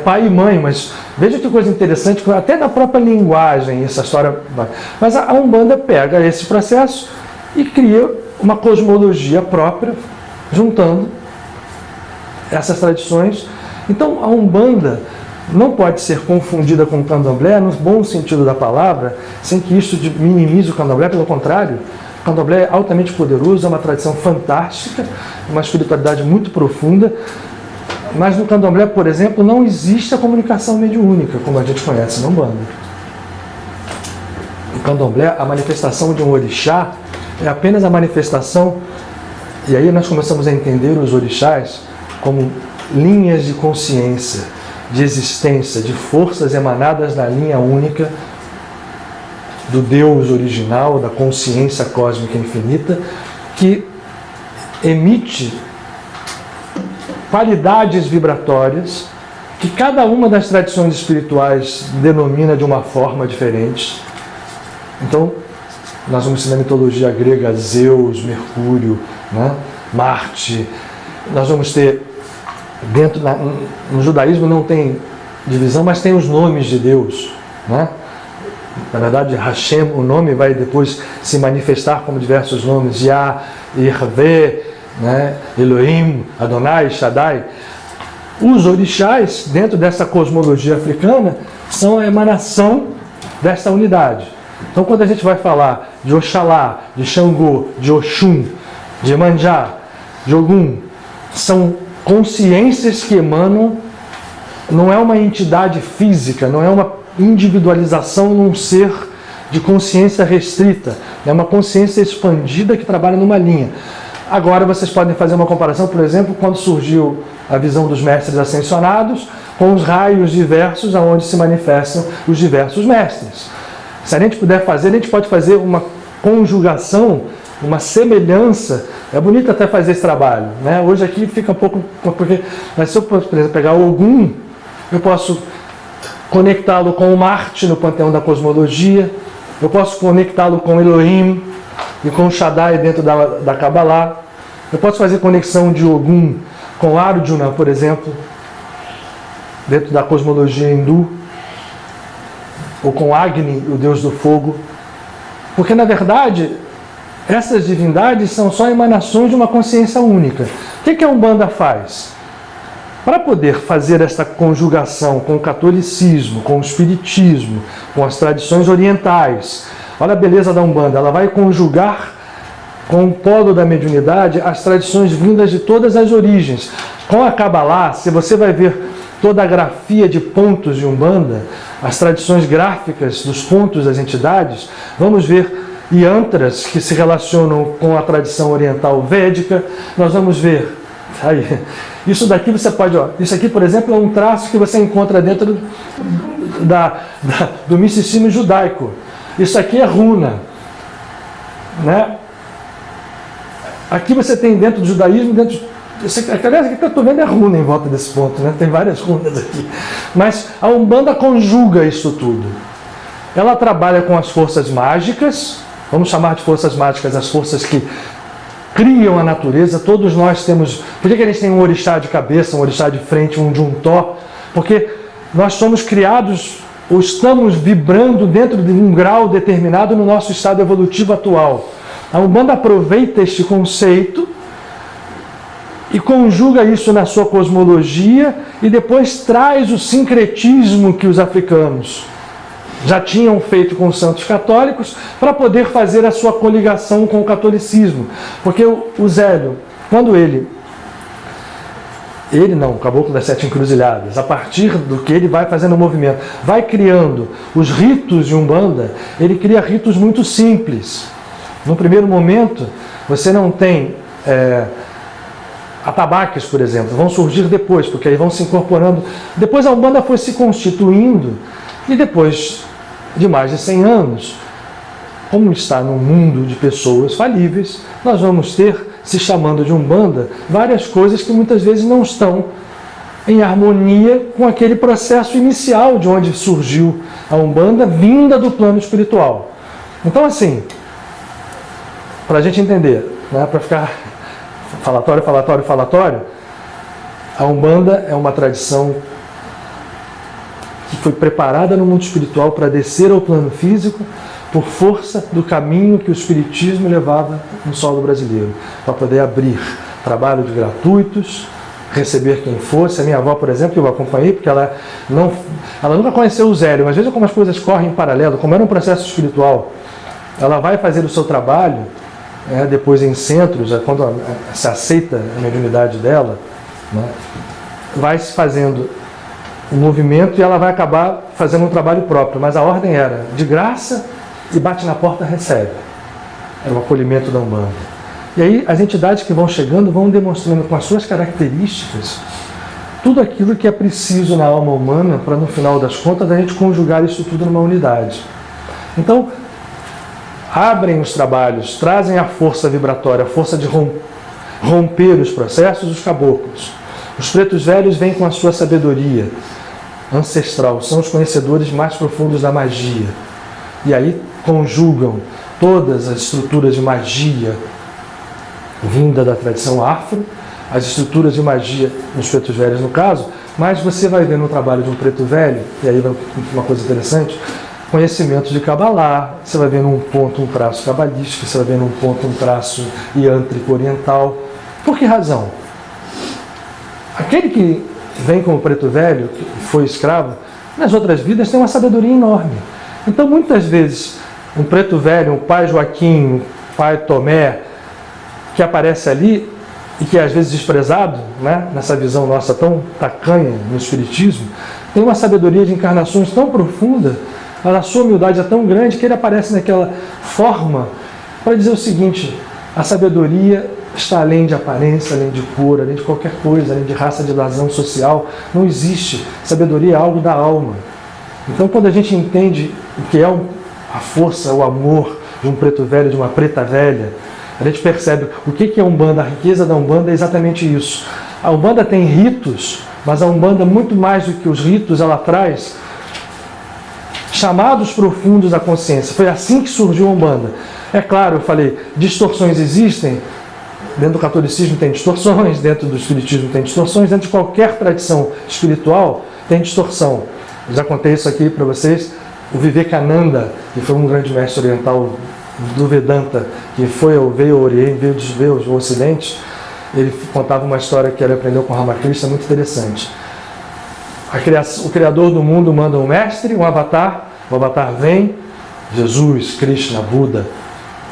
pai e mãe, mas veja que coisa interessante, até na própria linguagem essa história vai. Mas a Umbanda pega esse processo e cria uma cosmologia própria, juntando essas tradições. Então a Umbanda não pode ser confundida com o Candomblé, no bom sentido da palavra, sem que isso minimize o Candomblé. Pelo contrário, o Candomblé é altamente poderoso, é uma tradição fantástica, uma espiritualidade muito profunda, mas no Candomblé, por exemplo, não existe a comunicação mediúnica, como a gente conhece na Umbanda. No Candomblé, a manifestação de um orixá é apenas a manifestação, e aí nós começamos a entender os orixás como linhas de consciência, de existência, de forças emanadas na linha única do Deus original, da consciência cósmica infinita, que emite qualidades vibratórias que cada uma das tradições espirituais denomina de uma forma diferente. Então, nós vamos ensinar a mitologia grega, Zeus, Mercúrio, né? Marte. Nós vamos ter, no judaísmo não tem divisão, mas tem os nomes de Deus, né? Na verdade, Hashem, o nome vai depois se manifestar como diversos nomes, Yah, Yahvé, né? Elohim, Adonai, Shaddai. Os orixás, dentro dessa cosmologia africana, são a emanação dessa unidade. Então, quando a gente vai falar de Oxalá, de Xangô, de Oxum, de Iemanjá, de Ogum, são consciências que emanam, não é uma entidade física, não é uma individualização num ser de consciência restrita, é uma consciência expandida que trabalha numa linha. Agora vocês podem fazer uma comparação, por exemplo, quando surgiu a visão dos mestres ascensionados, com os raios diversos aonde se manifestam os diversos mestres. Se a gente puder fazer, a gente pode fazer uma conjugação, uma semelhança. É bonito até fazer esse trabalho, né? Hoje aqui fica um pouco... Porque, mas se eu, por exemplo, pegar o Ogum, eu posso conectá-lo com o Marte no panteão da cosmologia, eu posso conectá-lo com Elohim e com Shaddai dentro da Kabbalah. Eu posso fazer conexão de Ogum com Arjuna, por exemplo, dentro da cosmologia hindu, ou com Agni, o deus do fogo. Porque, na verdade, essas divindades são só emanações de uma consciência única. O que a Umbanda faz? Para poder fazer esta conjugação com o catolicismo, com o espiritismo, com as tradições orientais, olha a beleza da Umbanda, ela vai conjugar com o polo da mediunidade as tradições vindas de todas as origens. Com a Kabbalah, se você vai ver toda a grafia de pontos de Umbanda, as tradições gráficas dos pontos das entidades, vamos ver yantras que se relacionam com a tradição oriental védica, nós vamos ver aí, isso daqui você pode, isso aqui, por exemplo, é um traço que você encontra dentro do misticismo judaico. Isso aqui é runa, né? Aqui você tem dentro do judaísmo, aliás, aqui que eu estou vendo é runa em volta desse ponto, né? Tem várias runas aqui. Mas a Umbanda conjuga isso tudo. Ela trabalha com as forças mágicas, vamos chamar de forças mágicas as forças que criam a natureza. Todos nós temos... Por que a gente tem um orixá de cabeça, um orixá de frente, um juntó? Porque nós somos criados, ou estamos vibrando dentro de um grau determinado no nosso estado evolutivo atual. A Umbanda aproveita este conceito e conjuga isso na sua cosmologia e depois traz o sincretismo que os africanos já tinham feito com os santos católicos para poder fazer a sua coligação com o catolicismo. Porque o Zélio, quando o Caboclo das Sete Encruzilhadas, a partir do que ele vai fazendo o movimento, vai criando os ritos de Umbanda, ele cria ritos muito simples. No primeiro momento, você não tem atabaques, por exemplo, vão surgir depois, porque aí vão se incorporando. Depois a Umbanda foi se constituindo e depois de mais de 100 anos, como está num mundo de pessoas falíveis, nós vamos ter, se chamando de Umbanda, várias coisas que muitas vezes não estão em harmonia com aquele processo inicial de onde surgiu a Umbanda, vinda do plano espiritual. Então, assim, para a gente entender, né, para ficar falatório, a Umbanda é uma tradição que foi preparada no mundo espiritual para descer ao plano físico por força do caminho que o espiritismo levava no solo brasileiro, para poder abrir trabalho de gratuitos, receber quem fosse. A minha avó, por exemplo, que eu acompanhei, porque ela nunca conheceu o Zélio, mas veja como as coisas correm em paralelo, como era um processo espiritual. Ela vai fazer o seu trabalho, depois em centros, quando se aceita a mediunidade dela, né, vai se fazendo um movimento e ela vai acabar fazendo um trabalho próprio, mas a ordem era de graça e bate na porta, recebe. Era o acolhimento da Umbanda. E aí as entidades que vão chegando vão demonstrando com as suas características tudo aquilo que é preciso na alma humana para, no final das contas, a gente conjugar isso tudo numa unidade. Então, abrem os trabalhos, trazem a força vibratória, a força de romper os processos, os caboclos. Os pretos velhos vêm com a sua sabedoria ancestral, são os conhecedores mais profundos da magia. E aí conjugam todas as estruturas de magia vinda da tradição afro, as estruturas de magia nos pretos velhos no caso, mas você vai ver no trabalho de um preto velho, e aí uma coisa interessante, conhecimento de Kabbalah, você vai ver num ponto um traço cabalístico, você vai ver num ponto um traço iântrico oriental. Por que razão? Aquele que vem como preto velho, que foi escravo, nas outras vidas tem uma sabedoria enorme. Então, muitas vezes, um preto velho, um pai Joaquim, um pai Tomé, que aparece ali e que é às vezes desprezado, né, nessa visão nossa tão tacanha no Espiritismo, tem uma sabedoria de encarnações tão profunda, a sua humildade é tão grande que ele aparece naquela forma para dizer o seguinte: a sabedoria está além de aparência, além de cor, além de qualquer coisa, além de raça, de razão social. Não existe. Sabedoria é algo da alma. Então, quando a gente entende o que é a força, o amor de um preto velho, de uma preta velha, a gente percebe o que é a Umbanda. A riqueza da Umbanda é exatamente isso. A Umbanda tem ritos, mas a Umbanda, muito mais do que os ritos, ela traz chamados profundos à consciência. Foi assim que surgiu a Umbanda. É claro, eu falei, distorções existem. Dentro do catolicismo tem distorções, dentro do espiritismo tem distorções, dentro de qualquer tradição espiritual tem distorção. Eu já contei isso aqui para vocês. O Vivekananda, que foi um grande mestre oriental do Vedanta, que veio ao Oriente, veio ao Ocidente, ele contava uma história que ele aprendeu com Ramakrishna muito interessante. O Criador do mundo manda um mestre, um avatar, o avatar vem, Jesus, Krishna, Buda,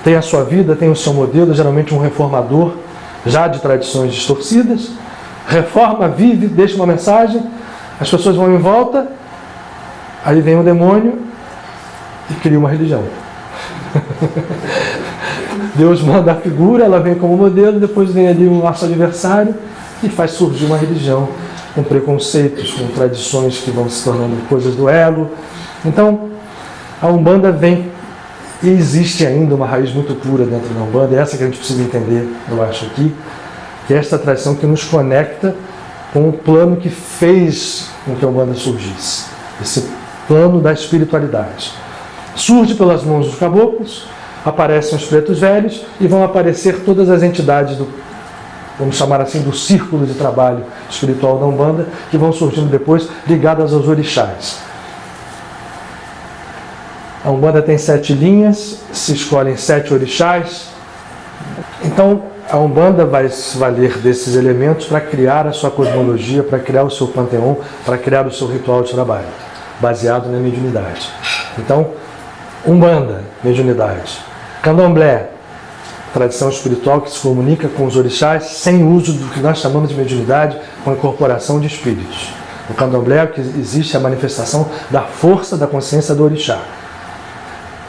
tem a sua vida, tem o seu modelo, geralmente um reformador, já de tradições distorcidas, reforma, vive, deixa uma mensagem, as pessoas vão em volta, aí vem um demônio e cria uma religião. Deus manda a figura, ela vem como modelo, depois vem ali um nosso adversário e faz surgir uma religião com preconceitos, com tradições que vão se tornando coisas do ego. Então, a Umbanda vem e existe ainda uma raiz muito pura dentro da Umbanda, é essa que a gente precisa entender, eu acho aqui, que é esta tradição que nos conecta com o plano que fez com que a Umbanda surgisse, esse plano da espiritualidade. Surge pelas mãos dos caboclos, aparecem os pretos velhos e vão aparecer todas as entidades vamos chamar assim, do círculo de trabalho espiritual da Umbanda, que vão surgindo depois ligadas aos orixás. A Umbanda tem 7 linhas, se escolhem 7 orixás. Então, a Umbanda vai se valer desses elementos para criar a sua cosmologia, para criar o seu panteão, para criar o seu ritual de trabalho, baseado na mediunidade. Então, Umbanda, mediunidade. Candomblé, tradição espiritual que se comunica com os orixás sem uso do que nós chamamos de mediunidade, com a incorporação de espíritos. No Candomblé é que existe a manifestação da força da consciência do orixá.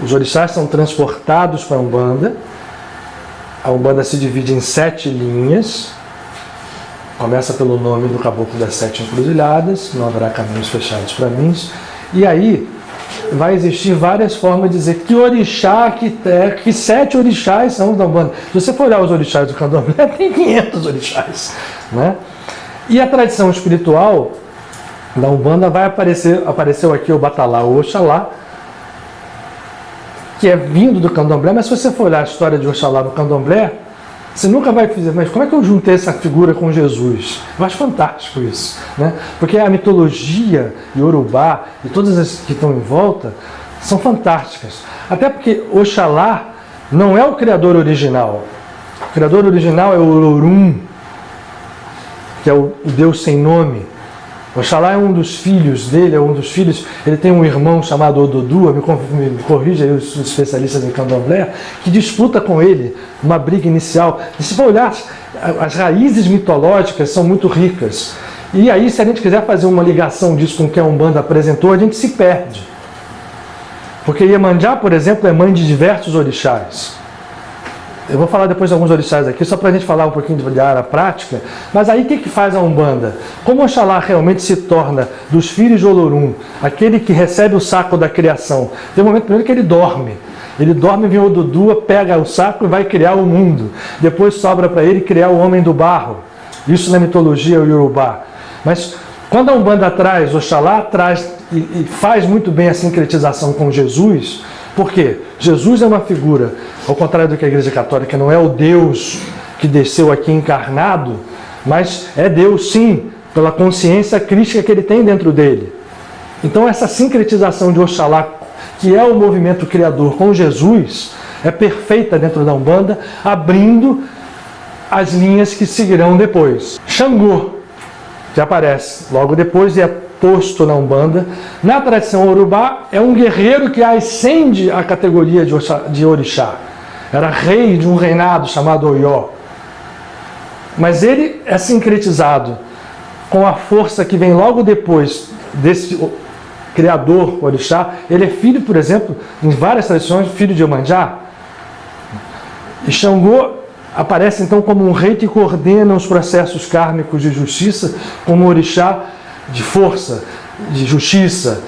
Os orixás são transportados para a Umbanda. A Umbanda se divide em 7 linhas. Começa pelo nome do caboclo das 7 encruzilhadas, não haverá caminhos fechados para mim. E aí vai existir várias formas de dizer que orixá, que 7 orixás são os da Umbanda. Se você for olhar os orixás do Candomblé, tem 500 orixás, né? E a tradição espiritual da Umbanda apareceu aqui o Batalá, o Oxalá, que é vindo do Candomblé, mas se você for olhar a história de Oxalá no Candomblé, você nunca vai dizer, mas como é que eu juntei essa figura com Jesus? Eu acho fantástico isso, né? Porque a mitologia Yorubá e todas as que estão em volta são fantásticas. Até porque Oxalá não é o criador original. O criador original é o Olorum, que é o Deus sem nome. Oxalá é um dos filhos dele, ele tem um irmão chamado Ododu, me corrija aí os especialistas em Candomblé, que disputa com ele uma briga inicial. E se for olhar, as raízes mitológicas são muito ricas. E aí, se a gente quiser fazer uma ligação disso com o que a Umbanda apresentou, a gente se perde. Porque Iemanjá, por exemplo, é mãe de diversos orixás. Eu vou falar depois de alguns orixás aqui, só para a gente falar um pouquinho de área prática. Mas aí o que faz a Umbanda? Como Oxalá realmente se torna dos filhos de Olorum, aquele que recebe o saco da criação? Tem um momento primeiro que ele dorme. Ele dorme, vem o Dudu, pega o saco e vai criar o mundo. Depois sobra para ele criar o homem do barro. Isso na mitologia Yorubá. Mas quando a Umbanda traz, Oxalá traz e faz muito bem a sincretização com Jesus. Por quê? Jesus é uma figura, ao contrário do que a Igreja Católica, não é o Deus que desceu aqui encarnado, mas é Deus sim, pela consciência crística que ele tem dentro dele. Então essa sincretização de Oxalá, que é o movimento criador com Jesus, é perfeita dentro da Umbanda, abrindo as linhas que seguirão depois. Xangô, que aparece logo depois e é posto na Umbanda. Na tradição Urubá, é um guerreiro que ascende à categoria de orixá. Era rei de um reinado chamado Oió. Mas ele é sincretizado com a força que vem logo depois desse criador orixá. Ele é filho, por exemplo, em várias tradições, filho de Iemanjá. E Xangô aparece então como um rei que coordena os processos kármicos de justiça, como um orixá de força, de justiça,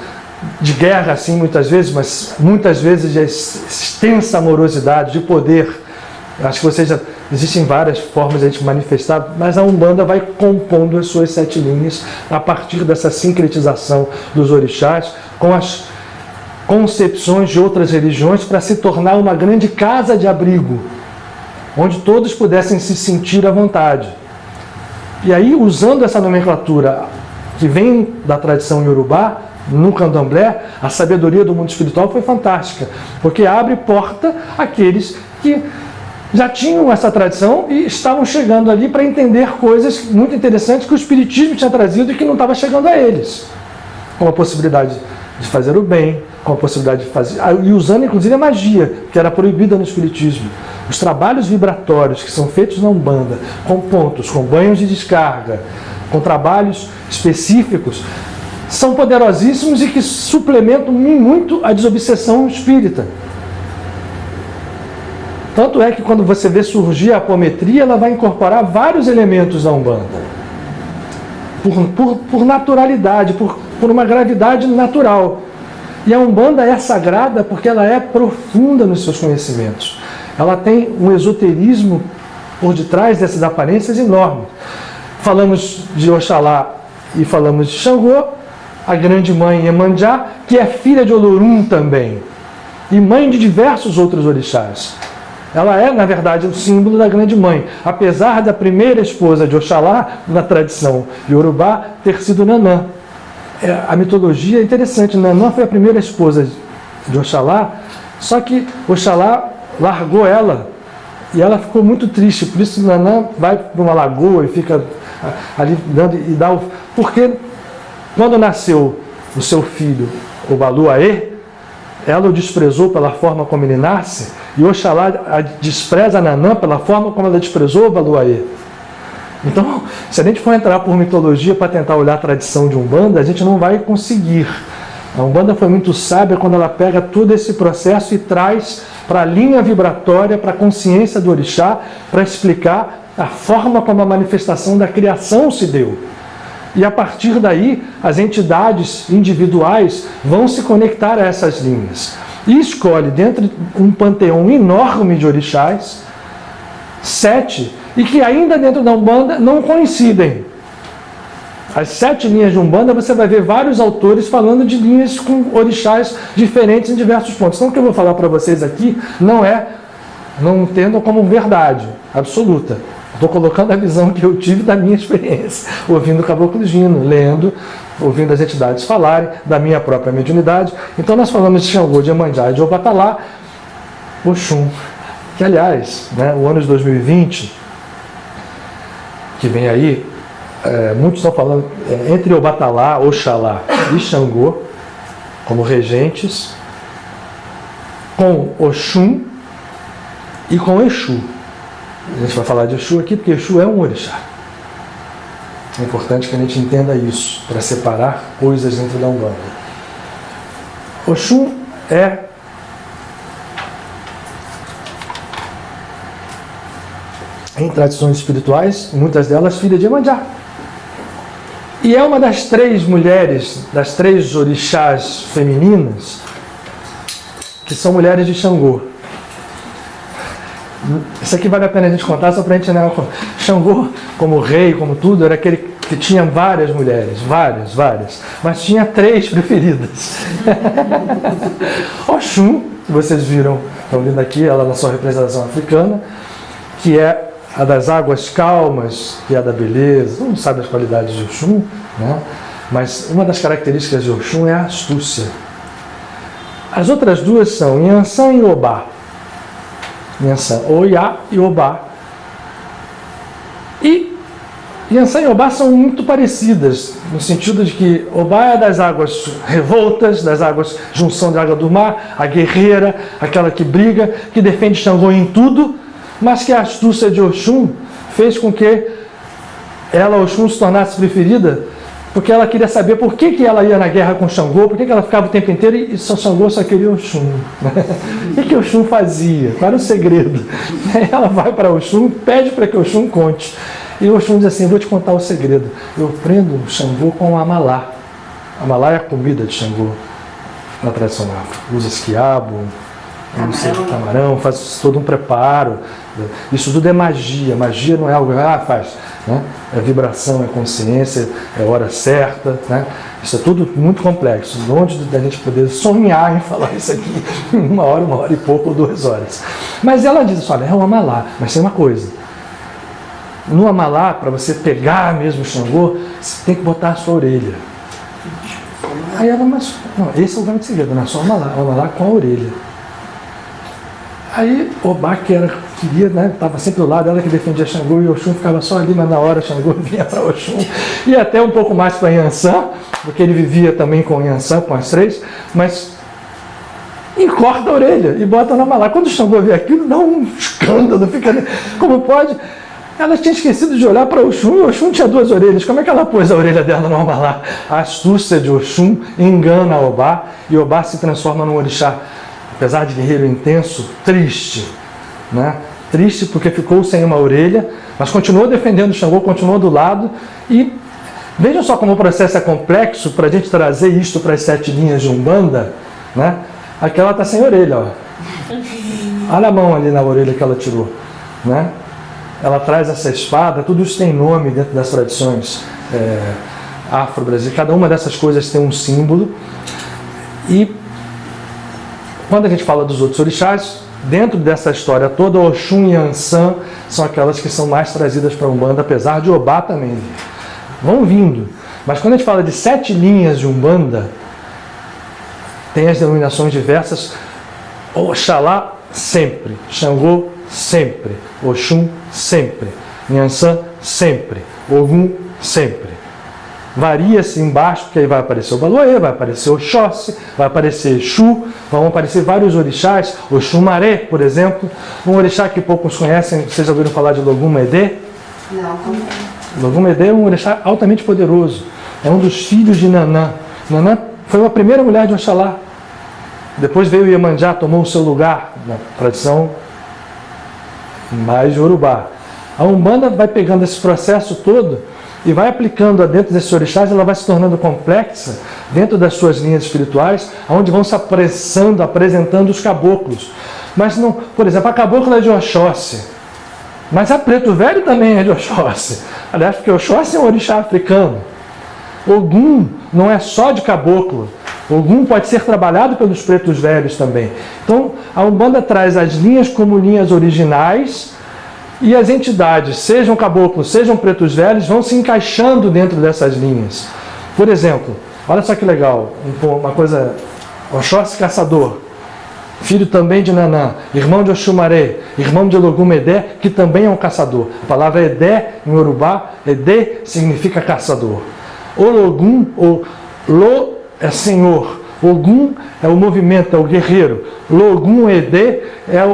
de guerra, assim, muitas vezes, mas muitas vezes de extensa amorosidade, de poder. Acho que vocês já... Existem várias formas de a gente manifestar, mas a Umbanda vai compondo as suas 7 linhas a partir dessa sincretização dos orixás com as concepções de outras religiões para se tornar uma grande casa de abrigo, onde todos pudessem se sentir à vontade. E aí, usando essa nomenclatura que vem da tradição iorubá, no candomblé, a sabedoria do mundo espiritual foi fantástica, porque abre porta àqueles que já tinham essa tradição e estavam chegando ali para entender coisas muito interessantes que o Espiritismo tinha trazido e que não estava chegando a eles. Com a possibilidade de fazer o bem, com a possibilidade de fazer... E usando inclusive a magia, que era proibida no Espiritismo. Os trabalhos vibratórios que são feitos na Umbanda, com pontos, com banhos de descarga, com trabalhos específicos, são poderosíssimos e que suplementam muito a desobsessão espírita. Tanto é que quando você vê surgir a apometria, ela vai incorporar vários elementos da Umbanda. Por naturalidade, por uma gravidade natural. E a Umbanda é sagrada porque ela é profunda nos seus conhecimentos. Ela tem um esoterismo por detrás dessas aparências enorme. Falamos de Oxalá e falamos de Xangô, a grande mãe Iemanjá, que é filha de Olorum também, e mãe de diversos outros orixás. Ela é, na verdade, o símbolo da grande mãe, apesar da primeira esposa de Oxalá, na tradição iorubá, ter sido Nanã. A mitologia é interessante. Nanã foi a primeira esposa de Oxalá, só que Oxalá largou ela e ela ficou muito triste. Por isso Nanã vai para uma lagoa e fica ali dando e dá o... Porque quando nasceu o seu filho, o Baluaê, ela o desprezou pela forma como ele nasce, e Oxalá despreza a Nanã pela forma como ela desprezou o Baluaê. Então, se a gente for entrar por mitologia para tentar olhar a tradição de Umbanda, a gente não vai conseguir. A Umbanda foi muito sábia quando ela pega todo esse processo e traz para a linha vibratória, para a consciência do orixá, para explicar a forma como a manifestação da criação se deu. E a partir daí, as entidades individuais vão se conectar a essas linhas. E escolhe, dentro de um panteão enorme de orixás, 7, e que ainda dentro da Umbanda não coincidem. As 7 linhas de Umbanda, você vai ver vários autores falando de linhas com orixás diferentes em diversos pontos. Então o que eu vou falar para vocês aqui não entendam como verdade absoluta. Estou colocando a visão que eu tive da minha experiência, ouvindo o Caboclo Gino, lendo, ouvindo as entidades falarem, da minha própria mediunidade. Então nós falamos de Xangô, de Iemanjá e de Obatalá, Oxum, que aliás, o ano de 2020, que vem aí, muitos estão falando entre Obatalá, Oxalá e Xangô, como regentes, com Oxum e com Exu. A gente vai falar de Exu aqui porque Exu é um orixá. É importante que a gente entenda isso, para separar coisas dentro da Umbanda. Oxum é em tradições espirituais, muitas delas filha de Iemanjá. E é uma das 3 mulheres, das 3 orixás femininas, que são mulheres de Xangô. Isso aqui vale a pena a gente contar só para a gente... Xangô, como rei, como tudo, era aquele que tinha várias mulheres, várias, mas tinha 3 preferidas. Oxum, que vocês viram, estão vendo aqui, ela na sua representação africana, que é a das águas calmas, que é a da beleza. Não sabe as qualidades de Oxum, mas uma das características de Oxum é a astúcia. As outras 2 são Nhansã e Obá. Nhansã, Oiá e Obá. E Yansan e Obá são muito parecidas, no sentido de que Obá é das águas revoltas, das águas junção de água do mar, a guerreira, aquela que briga, que defende Xangô em tudo, mas que a astúcia de Oxum fez com que ela, Oxum, se tornasse preferida, porque ela queria saber por que ela ia na guerra com Xangô, por que ela ficava o tempo inteiro e Xangô só queria Oxum. O que Oxum fazia? Qual era o segredo? Ela vai para Oxum, pede para que Oxum conte. E Oxum diz assim, eu vou te contar o segredo. Eu prendo Xangô com amalá. Amalá é a comida de Xangô, na tradição afro. Usa quiabo, camarão, faz todo um preparo. Isso tudo é magia. Magia não é algo que faz. Né? É vibração, é consciência, é hora certa. Né? Isso é tudo muito complexo. Longe da gente poder sonhar em falar isso aqui em uma hora e pouco, ou 2 horas. Mas ela diz assim, olha, é um amalá, mas tem uma coisa. No amalá, para você pegar mesmo o Xangô, você tem que botar a sua orelha. Aí ela, mas não, esse é o grande segredo, não é só o amalá com a orelha. Aí Obá, queria, né, estava sempre do lado, ela que defendia Xangô, e Oxum ficava só ali, mas na hora Xangô vinha para Oxum. E até um pouco mais para Yansan, porque ele vivia também com Yansan, com as 3, mas... E corta a orelha e bota no amalá. Quando o Xangô vê aquilo, dá um escândalo, fica... Como pode... Ela tinha esquecido de olhar para Oxum e Oxum tinha 2 orelhas. Como é que ela pôs a orelha dela no amalá? A astúcia de Oxum engana Obá e Obá se transforma num orixá, apesar de guerreiro intenso, triste. Né? Triste porque ficou sem uma orelha, mas continuou defendendo Xangô, continuou do lado. E vejam só como o processo é complexo para a gente trazer isto para as 7 linhas de Umbanda. Né? Aqui ela está sem orelha. Ó. Olha a mão ali na orelha que ela tirou. Né? Ela traz essa espada, tudo isso tem nome dentro das tradições afro-brasileiras. Cada uma dessas coisas tem um símbolo. E quando a gente fala dos outros orixás, dentro dessa história toda, Oxum e Yansan são aquelas que são mais trazidas para a Umbanda, apesar de Obá também. Vão vindo. Mas quando a gente fala de 7 linhas de Umbanda, tem as denominações diversas. Oxalá sempre, Xangô sempre, Oxum sempre, Yansan sempre, Ogum sempre. Varia-se embaixo, porque aí vai aparecer o Baloê, vai aparecer o Oxóssi, vai aparecer Exu, vão aparecer vários orixás, Oxumaré, por exemplo, um orixá que poucos conhecem, vocês já ouviram falar de Logum-Edê? Não, como é? Logum-Edê é um orixá altamente poderoso, é um dos filhos de Nanã. Nanã foi a primeira mulher de Oxalá, depois veio Iemanjá, tomou o seu lugar na tradição mais de Urubá. A Umbanda vai pegando esse processo todo e vai aplicando dentro desses orixás, ela vai se tornando complexa dentro das suas linhas espirituais, onde vão se apresentando os caboclos. Mas não, por exemplo, a cabocla é de Oxóssi, mas a Preto Velho também é de Oxóssi. Aliás, porque Oxóssi é um orixá africano. Ogum não é só de caboclo. Ogum pode ser trabalhado pelos pretos velhos também. Então, a Umbanda traz as linhas como linhas originais e as entidades, sejam caboclos, sejam pretos velhos, vão se encaixando dentro dessas linhas. Por exemplo, olha só que legal, uma coisa, Oxóssi caçador, filho também de Nanã, irmão de Oxumaré, irmão de Logum-Edê, que também é um caçador. A palavra Edé, em Urubá, Edê significa caçador. O Logum, ou Lo é senhor, Ogum é o movimento, é o guerreiro, Logum-Edê é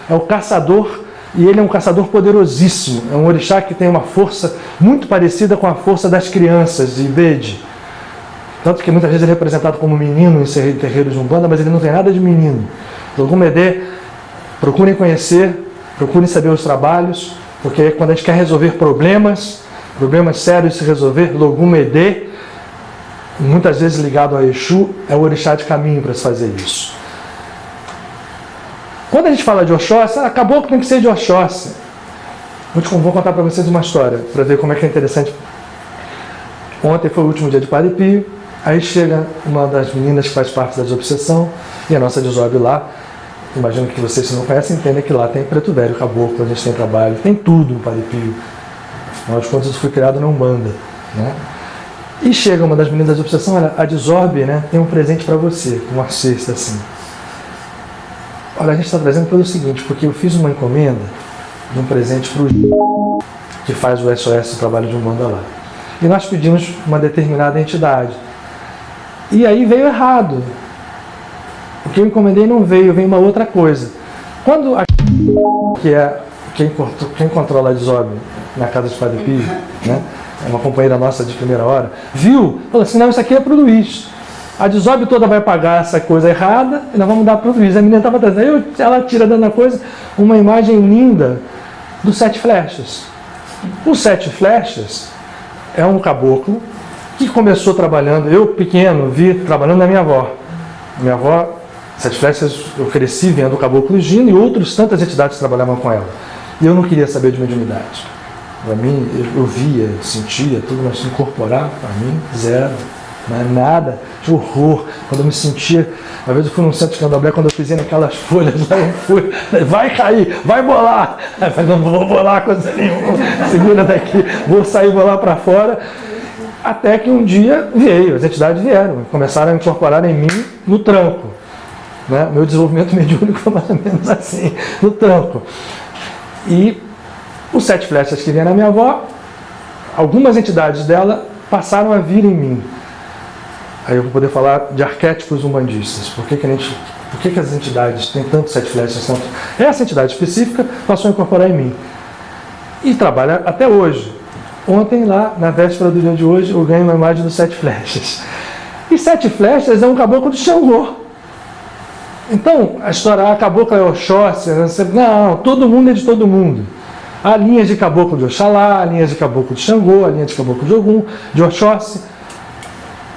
o caçador, e ele é um caçador poderosíssimo, é um orixá que tem uma força muito parecida com a força das crianças de Ibede. Tanto que muitas vezes ele é representado como menino em terreiros de Umbanda, mas ele não tem nada de menino. Logum-Edê, procurem conhecer, procurem saber os trabalhos, porque quando a gente quer resolver problemas sérios se resolver, Logum-Edê, muitas vezes ligado a Exu, é o orixá de caminho para se fazer isso. Quando a gente fala de Oxóssi, acabou que tem que ser de Oxóssi. Vou contar para vocês uma história, para ver como é que é interessante. Ontem foi o último dia de Padre Pio, aí chega uma das meninas que faz parte da Desobsessão, e a nossa Desob lá, imagino que vocês, se não conhecem, entendem que lá tem Preto Velho, Caboclo, a gente tem trabalho, tem tudo no Padre Pio. Afinal de contas, eu fui criado na Umbanda. Né? E chega uma das meninas da Desobsessão, olha, a Desob, né, tem um presente para você, uma cesta assim. Olha, a gente está trazendo pelo seguinte, porque eu fiz uma encomenda de um presente para o que faz o SOS, o trabalho de Umbanda lá. E nós pedimos uma determinada entidade. E aí veio errado. O que eu encomendei não veio, veio uma outra coisa. Quando a que é quem controla a Dizob na casa de Padre Pio, né? É uma companheira nossa de primeira hora, viu? Falou assim, não, isso aqui é para o Luiz. A Dizob toda vai pagar essa coisa errada e nós vamos dar para o Luiz. A menina estava trazendo, ela tira dando a coisa, uma imagem linda dos 7 flechas. Os 7 flechas é um caboclo que começou trabalhando, eu pequeno vi trabalhando na minha avó. Minha avó, 7 flechas, eu cresci vendo o caboclo Gino e outras tantas entidades que trabalhavam com ela. E eu não queria saber de mediunidade. Para mim, eu via, sentia tudo, mas incorporar, para mim, zero. Não é nada, de horror. Quando eu me sentia, às vezes eu fui num centro de candomblé, quando eu pisei naquelas folhas, lá eu fui, vai cair, vai bolar. Aí eu falei, não vou bolar coisa nenhuma, segura daqui, vou sair, vou lá para fora. Até que um dia veio, as entidades vieram, começaram a incorporar em mim no tranco. Né? Meu desenvolvimento mediúnico foi mais ou menos assim, no tranco. E os 7 flechas que vieram na minha avó, algumas entidades dela passaram a vir em mim. Aí eu vou poder falar de arquétipos umbandistas. Por que as entidades têm tanto 7 flechas? Essa entidade específica passou a incorporar em mim. E trabalha até hoje. Ontem, lá, na véspera do dia de hoje, eu ganhei uma imagem dos 7 flechas. E 7 flechas é um caboclo de Xangô. Então, a história, a cabocla é Oxóssi, não, todo mundo é de todo mundo. Há linhas de caboclo de Oxalá, há linhas de caboclo de Xangô, há linhas de caboclo de Ogum, de Oxóssi.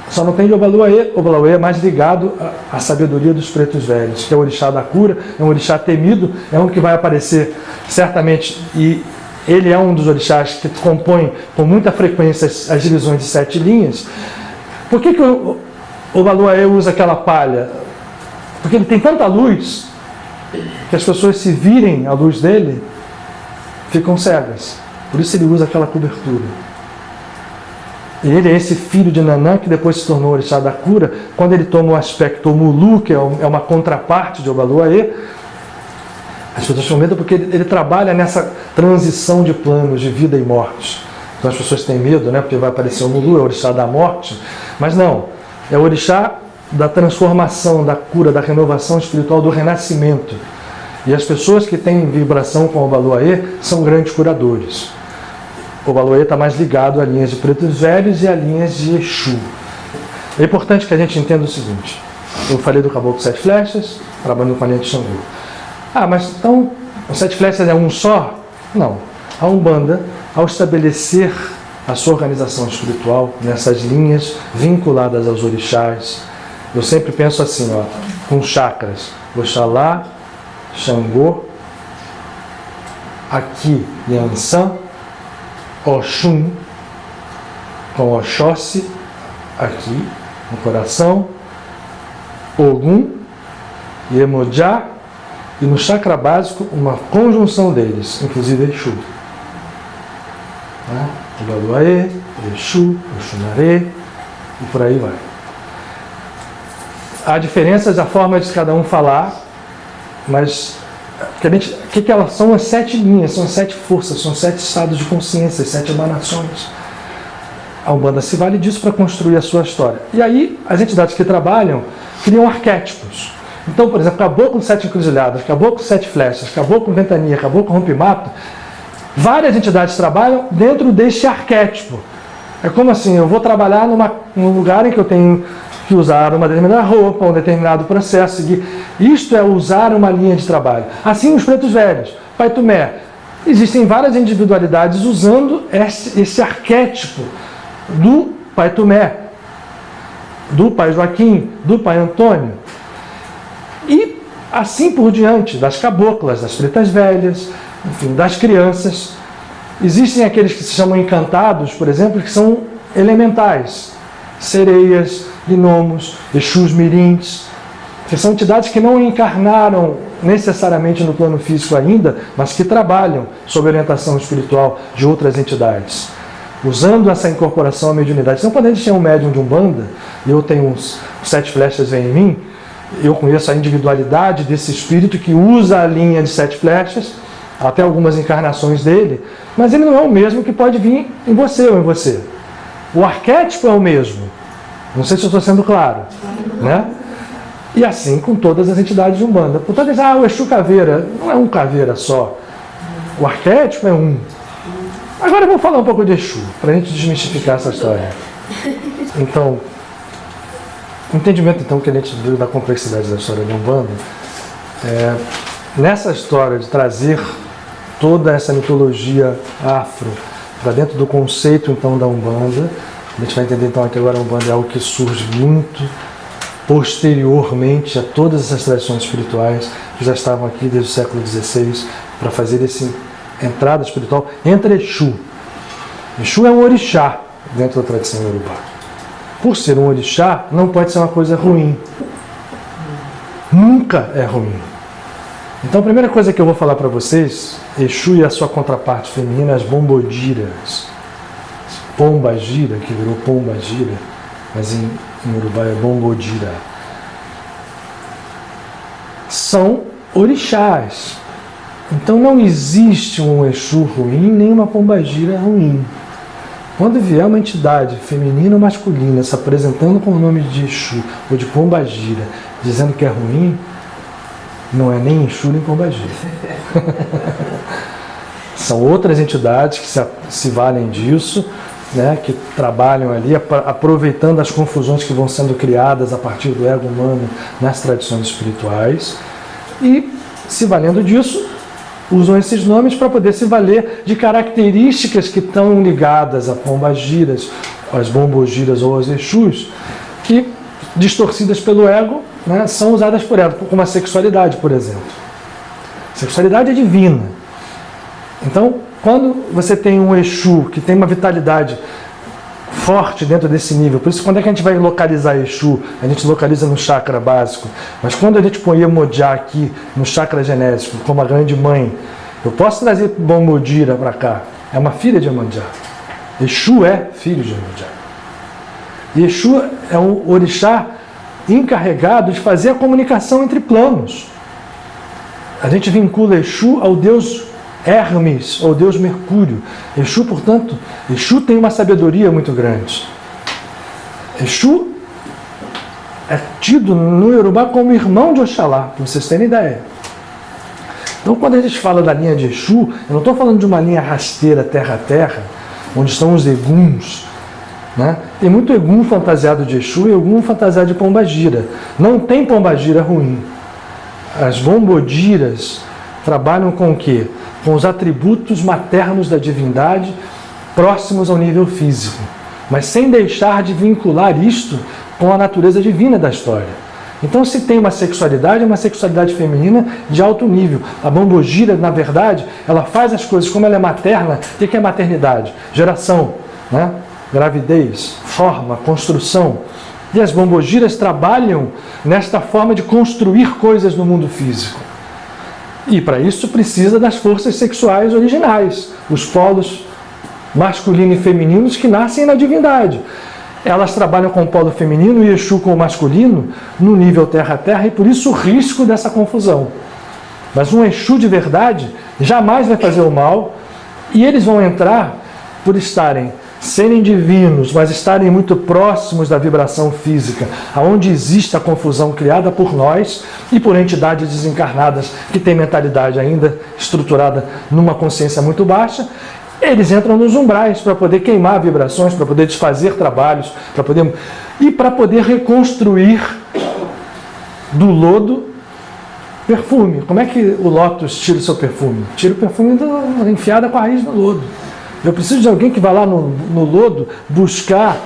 Só não tem de Obaluaê. Obaluaê é mais ligado à sabedoria dos pretos velhos, que é o orixá da cura, é um orixá temido, é um que vai aparecer certamente, e ele é um dos orixás que compõe com muita frequência as divisões de 7 linhas. Por que o Obaluaê usa aquela palha? Porque ele tem tanta luz que as pessoas, se virem a luz dele, ficam cegas. Por isso ele usa aquela cobertura. E ele é esse filho de Nanã, que depois se tornou o orixá da cura. Quando ele toma o aspecto Mulu, que é uma contraparte de Obaluaê, as pessoas ficam medo porque ele trabalha nessa transição de planos de vida e morte. Então as pessoas têm medo, né? Porque vai aparecer o Mulu, é o orixá da morte. Mas não, é o orixá da transformação, da cura, da renovação espiritual, do renascimento. E as pessoas que têm vibração com o Obaluaê são grandes curadores. O Obaluaê está mais ligado a linhas de pretos velhos e a linhas de Exu. É importante que a gente entenda o seguinte. Eu falei do caboclo 7 flechas, trabalhando com a linha de Xangô. Ah, mas então, os 7 flechas é um só? Não. A Umbanda, ao estabelecer a sua organização espiritual nessas linhas vinculadas aos orixás, eu sempre penso assim, ó, com chakras. Oxalá, Xangô, aqui Yansan, Oxum, com Oxóssi, aqui no coração, Ogum, Iemoja, e no chakra básico uma conjunção deles, inclusive Exu. Obaluaê, Exu, Oxunaré, e por aí vai. Há diferenças da forma de cada um falar, mas o que elas são? As 7 linhas, são as 7 forças, são 7 estados de consciência, 7 emanações. A Umbanda se vale disso para construir a sua história. E aí, as entidades que trabalham criam arquétipos. Então, por exemplo, caboclo 7 encruzilhadas, caboclo 7 flechas, caboclo ventania, caboclo rompe-mato, várias entidades trabalham dentro deste arquétipo. É como assim, eu vou trabalhar num lugar em que eu tenho que usar uma determinada roupa, um determinado processo, seguir. Isto é usar uma linha de trabalho. Assim os pretos velhos, Pai Tumé. Existem várias individualidades usando esse arquétipo do Pai Tumé, do Pai Joaquim, do Pai Antônio. E assim por diante, das caboclas, das pretas velhas, enfim, das crianças. Existem aqueles que se chamam encantados, por exemplo, que são elementais. Sereias, gnomos, exus mirins, que são entidades que não encarnaram necessariamente no plano físico ainda, mas que trabalham sob orientação espiritual de outras entidades, usando essa incorporação à mediunidade. Então, quando a gente tem um médium de Umbanda, e eu tenho uns 7 flechas em mim, eu conheço a individualidade desse espírito que usa a linha de 7 flechas, até algumas encarnações dele, mas ele não é o mesmo que pode vir em você ou em você. O arquétipo é o mesmo. Não sei se eu estou sendo claro, né? E assim com todas as entidades de Umbanda. Portanto, o Exu Caveira não é um caveira só. O arquétipo é um. Agora eu vou falar um pouco de Exu, para a gente desmistificar essa história. Então, o entendimento então, que a gente deu da complexidade da história de Umbanda, nessa história de trazer toda essa mitologia afro para dentro do conceito então da Umbanda, a gente vai entender então que agora a Umbanda é algo que surge muito posteriormente a todas essas tradições espirituais que já estavam aqui desde o século XVI para fazer essa entrada espiritual entre Exu. Exu é um orixá dentro da tradição iorubá. Por ser um orixá, não pode ser uma coisa ruim. Nunca é ruim. Então a primeira coisa que eu vou falar para vocês, Exu e a sua contraparte feminina, as bombodiras. Pombagira, que virou Pombagira, mas em Urubá é Bombodira. São orixás. Então não existe um Exu ruim, nem uma Pombagira ruim. Quando vier uma entidade feminina ou masculina se apresentando com o nome de Exu ou de Pombagira, dizendo que é ruim, não é nem Exu nem Pombagira. São outras entidades que se valem disso, né, que trabalham ali aproveitando as confusões que vão sendo criadas a partir do ego humano nas tradições espirituais e, se valendo disso, usam esses nomes para poder se valer de características que estão ligadas a pombagiras, às bombogiras ou aos Exus, que, distorcidas pelo ego, né, são usadas por ela, como a sexualidade, por exemplo. A sexualidade é divina. Então, quando você tem um Exu que tem uma vitalidade forte dentro desse nível, por isso quando é que a gente vai localizar Exu? A gente localiza no chakra básico, mas quando a gente põe Iemoja aqui no chakra genésico, como a grande mãe, eu posso trazer Bombodira para cá, é uma filha de Iemoja. Exu é filho de Iemoja. E Exu é um orixá encarregado de fazer a comunicação entre planos. A gente vincula Exu ao deus Hermes, ou deus Mercúrio. Exu, portanto, Exu tem uma sabedoria muito grande. Exu é tido no Iorubá como irmão de Oxalá, para vocês terem ideia. Então, quando a gente fala da linha de Exu, eu não estou falando de uma linha rasteira terra a terra, onde estão os eguns. Né? Tem muito egum fantasiado de Exu e egum fantasiado de Pombagira. Não tem Pombagira ruim. As bombodiras trabalham com o quê? Com os atributos maternos da divindade próximos ao nível físico, mas sem deixar de vincular isto com a natureza divina da história. Então, se tem uma sexualidade, é uma sexualidade feminina de alto nível. A bombogira, na verdade, ela faz as coisas, como ela é materna. O que é maternidade? Geração, né? Gravidez, forma, construção. E as bombogiras trabalham nesta forma de construir coisas no mundo físico. E para isso precisa das forças sexuais originais, os polos masculino e femininos que nascem na divindade. Elas trabalham com o polo feminino e Exu com o masculino no nível terra a terra e por isso o risco dessa confusão. Mas um Exu de verdade jamais vai fazer o mal e eles vão entrar por serem divinos, mas estarem muito próximos da vibração física, aonde existe a confusão criada por nós e por entidades desencarnadas que têm mentalidade ainda estruturada numa consciência muito baixa. Eles entram nos umbrais para poder queimar vibrações, para poder desfazer trabalhos, para poder reconstruir do lodo perfume. Como é que o lótus tira o seu perfume? Tira o perfume enfiado com a raiz no lodo. Eu preciso de alguém que vá lá no lodo buscar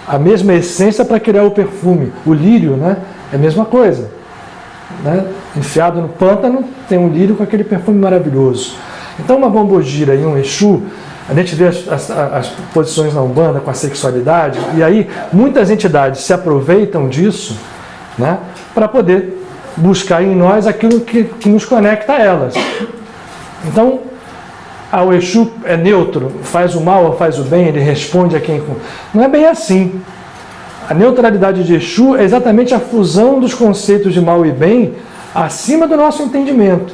a mesma essência para criar o perfume. O lírio, né, é a mesma coisa. Né? Enfiado no pântano, tem um lírio com aquele perfume maravilhoso. Então, uma bombogira e um Exu, a gente vê as posições na Umbanda com a sexualidade, e aí muitas entidades se aproveitam disso, né, para poder buscar em nós aquilo que nos conecta a elas. Então, o Exu é neutro, faz o mal ou faz o bem, ele responde a quem... Não é bem assim. A neutralidade de Exu é exatamente a fusão dos conceitos de mal e bem acima do nosso entendimento.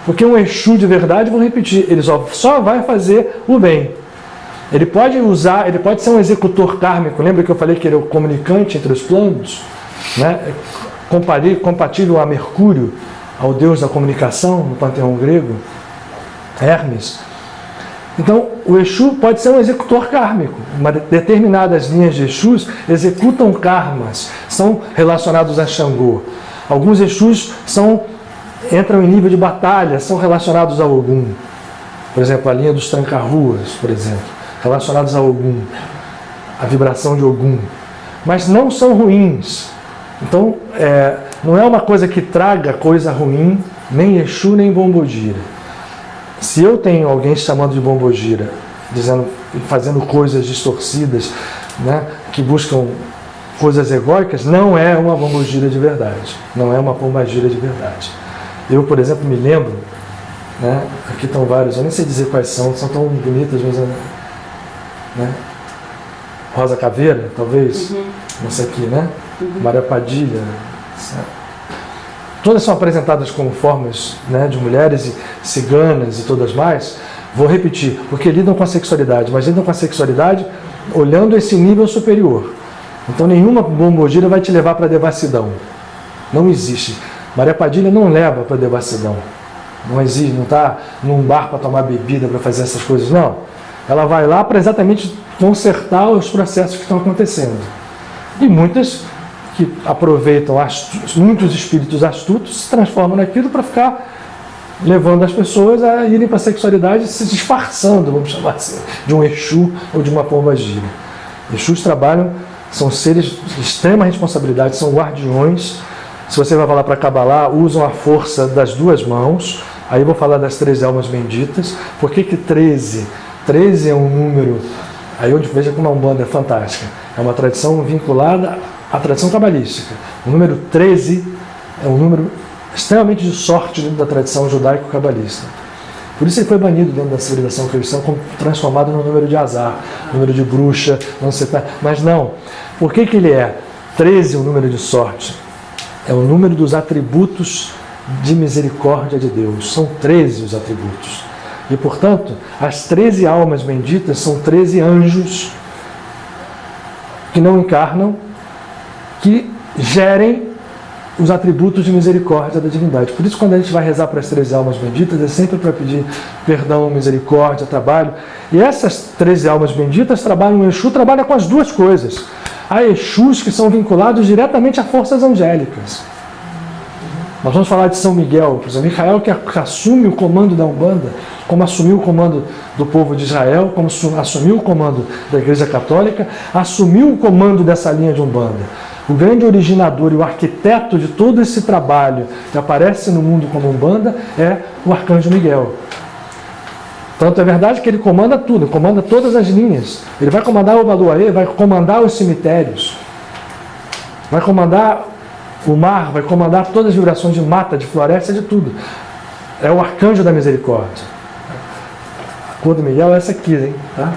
Porque um Exu de verdade, vou repetir, ele só vai fazer o bem. Ele pode ser um executor kármico, lembra que eu falei que ele é o comunicante entre os planos? Né? Compatível a Mercúrio, ao deus da comunicação, no panteão grego, Hermes. Então, o Exu pode ser um executor kármico. Determinadas linhas de Exus executam karmas, são relacionados a Xangô. Alguns Exus entram em nível de batalha, são relacionados a Ogum. Por exemplo, a linha dos tranca-ruas, por exemplo, relacionados a Ogum, a vibração de Ogum. Mas não são ruins. Então, não é uma coisa que traga coisa ruim, nem Exu, nem Bombogira. Se eu tenho alguém chamando de Bombogira, fazendo coisas distorcidas, né, que buscam coisas egóicas, não é uma Bombogira de verdade. Não é uma pombagira de verdade. Eu, por exemplo, me lembro, né, aqui estão vários, eu nem sei dizer quais são tão bonitas, mas... Né, Rosa Caveira, talvez, essa aqui, né? Maria Padilha, certo? Todas são apresentadas como formas, né, de mulheres ciganas e todas mais. Vou repetir, porque lidam com a sexualidade, mas lidam com a sexualidade olhando esse nível superior. Então nenhuma Bombogira vai te levar para a devassidão. Não existe. Maria Padilha não leva para a devassidão. Não existe, não está num bar para tomar bebida, para fazer essas coisas, não. Ela vai lá para exatamente consertar os processos que estão acontecendo. E muitas que aproveitam, muitos espíritos astutos se transformam naquilo para ficar levando as pessoas a irem para a sexualidade se disfarçando, vamos chamar assim, de um Exu ou de uma pombagira. Exus trabalham, são seres de extrema responsabilidade, são guardiões. Se você vai falar para Kabbalah, usam a força das duas mãos. Aí eu vou falar das 13 almas benditas. Por que 13? 13 é um número, aí onde veja como a Umbanda é fantástica. É uma tradição vinculada à tradição cabalística. O número 13 é um número extremamente de sorte dentro da tradição judaico-cabalista. Por isso ele foi banido dentro da civilização cristã, transformado no número de azar, número de bruxa, não sei. Mas não. Por que ele é 13 o número de sorte? É o número dos atributos de misericórdia de Deus. São 13 os atributos. E, portanto, as 13 almas benditas são 13 anjos que não encarnam, que gerem os atributos de misericórdia da divindade. Por isso, quando a gente vai rezar para as 13 almas benditas, é sempre para pedir perdão, misericórdia, trabalho. E essas 13 almas benditas trabalham, o Exu trabalha com as duas coisas. Há Exus que são vinculados diretamente a forças angélicas. Nós vamos falar de São Miguel, por exemplo, Micael, que assume o comando da Umbanda, como assumiu o comando do povo de Israel, como assumiu o comando da Igreja Católica, assumiu o comando dessa linha de Umbanda. O grande originador e o arquiteto de todo esse trabalho que aparece no mundo como Umbanda é o Arcanjo Miguel. Tanto é verdade que ele comanda tudo, comanda todas as linhas. Ele vai comandar o Baluaê, vai comandar os cemitérios, vai comandar o mar, vai comandar todas as vibrações de mata, de floresta, de tudo. É o Arcanjo da Misericórdia. A cor do Miguel é essa aqui, hein? Tá?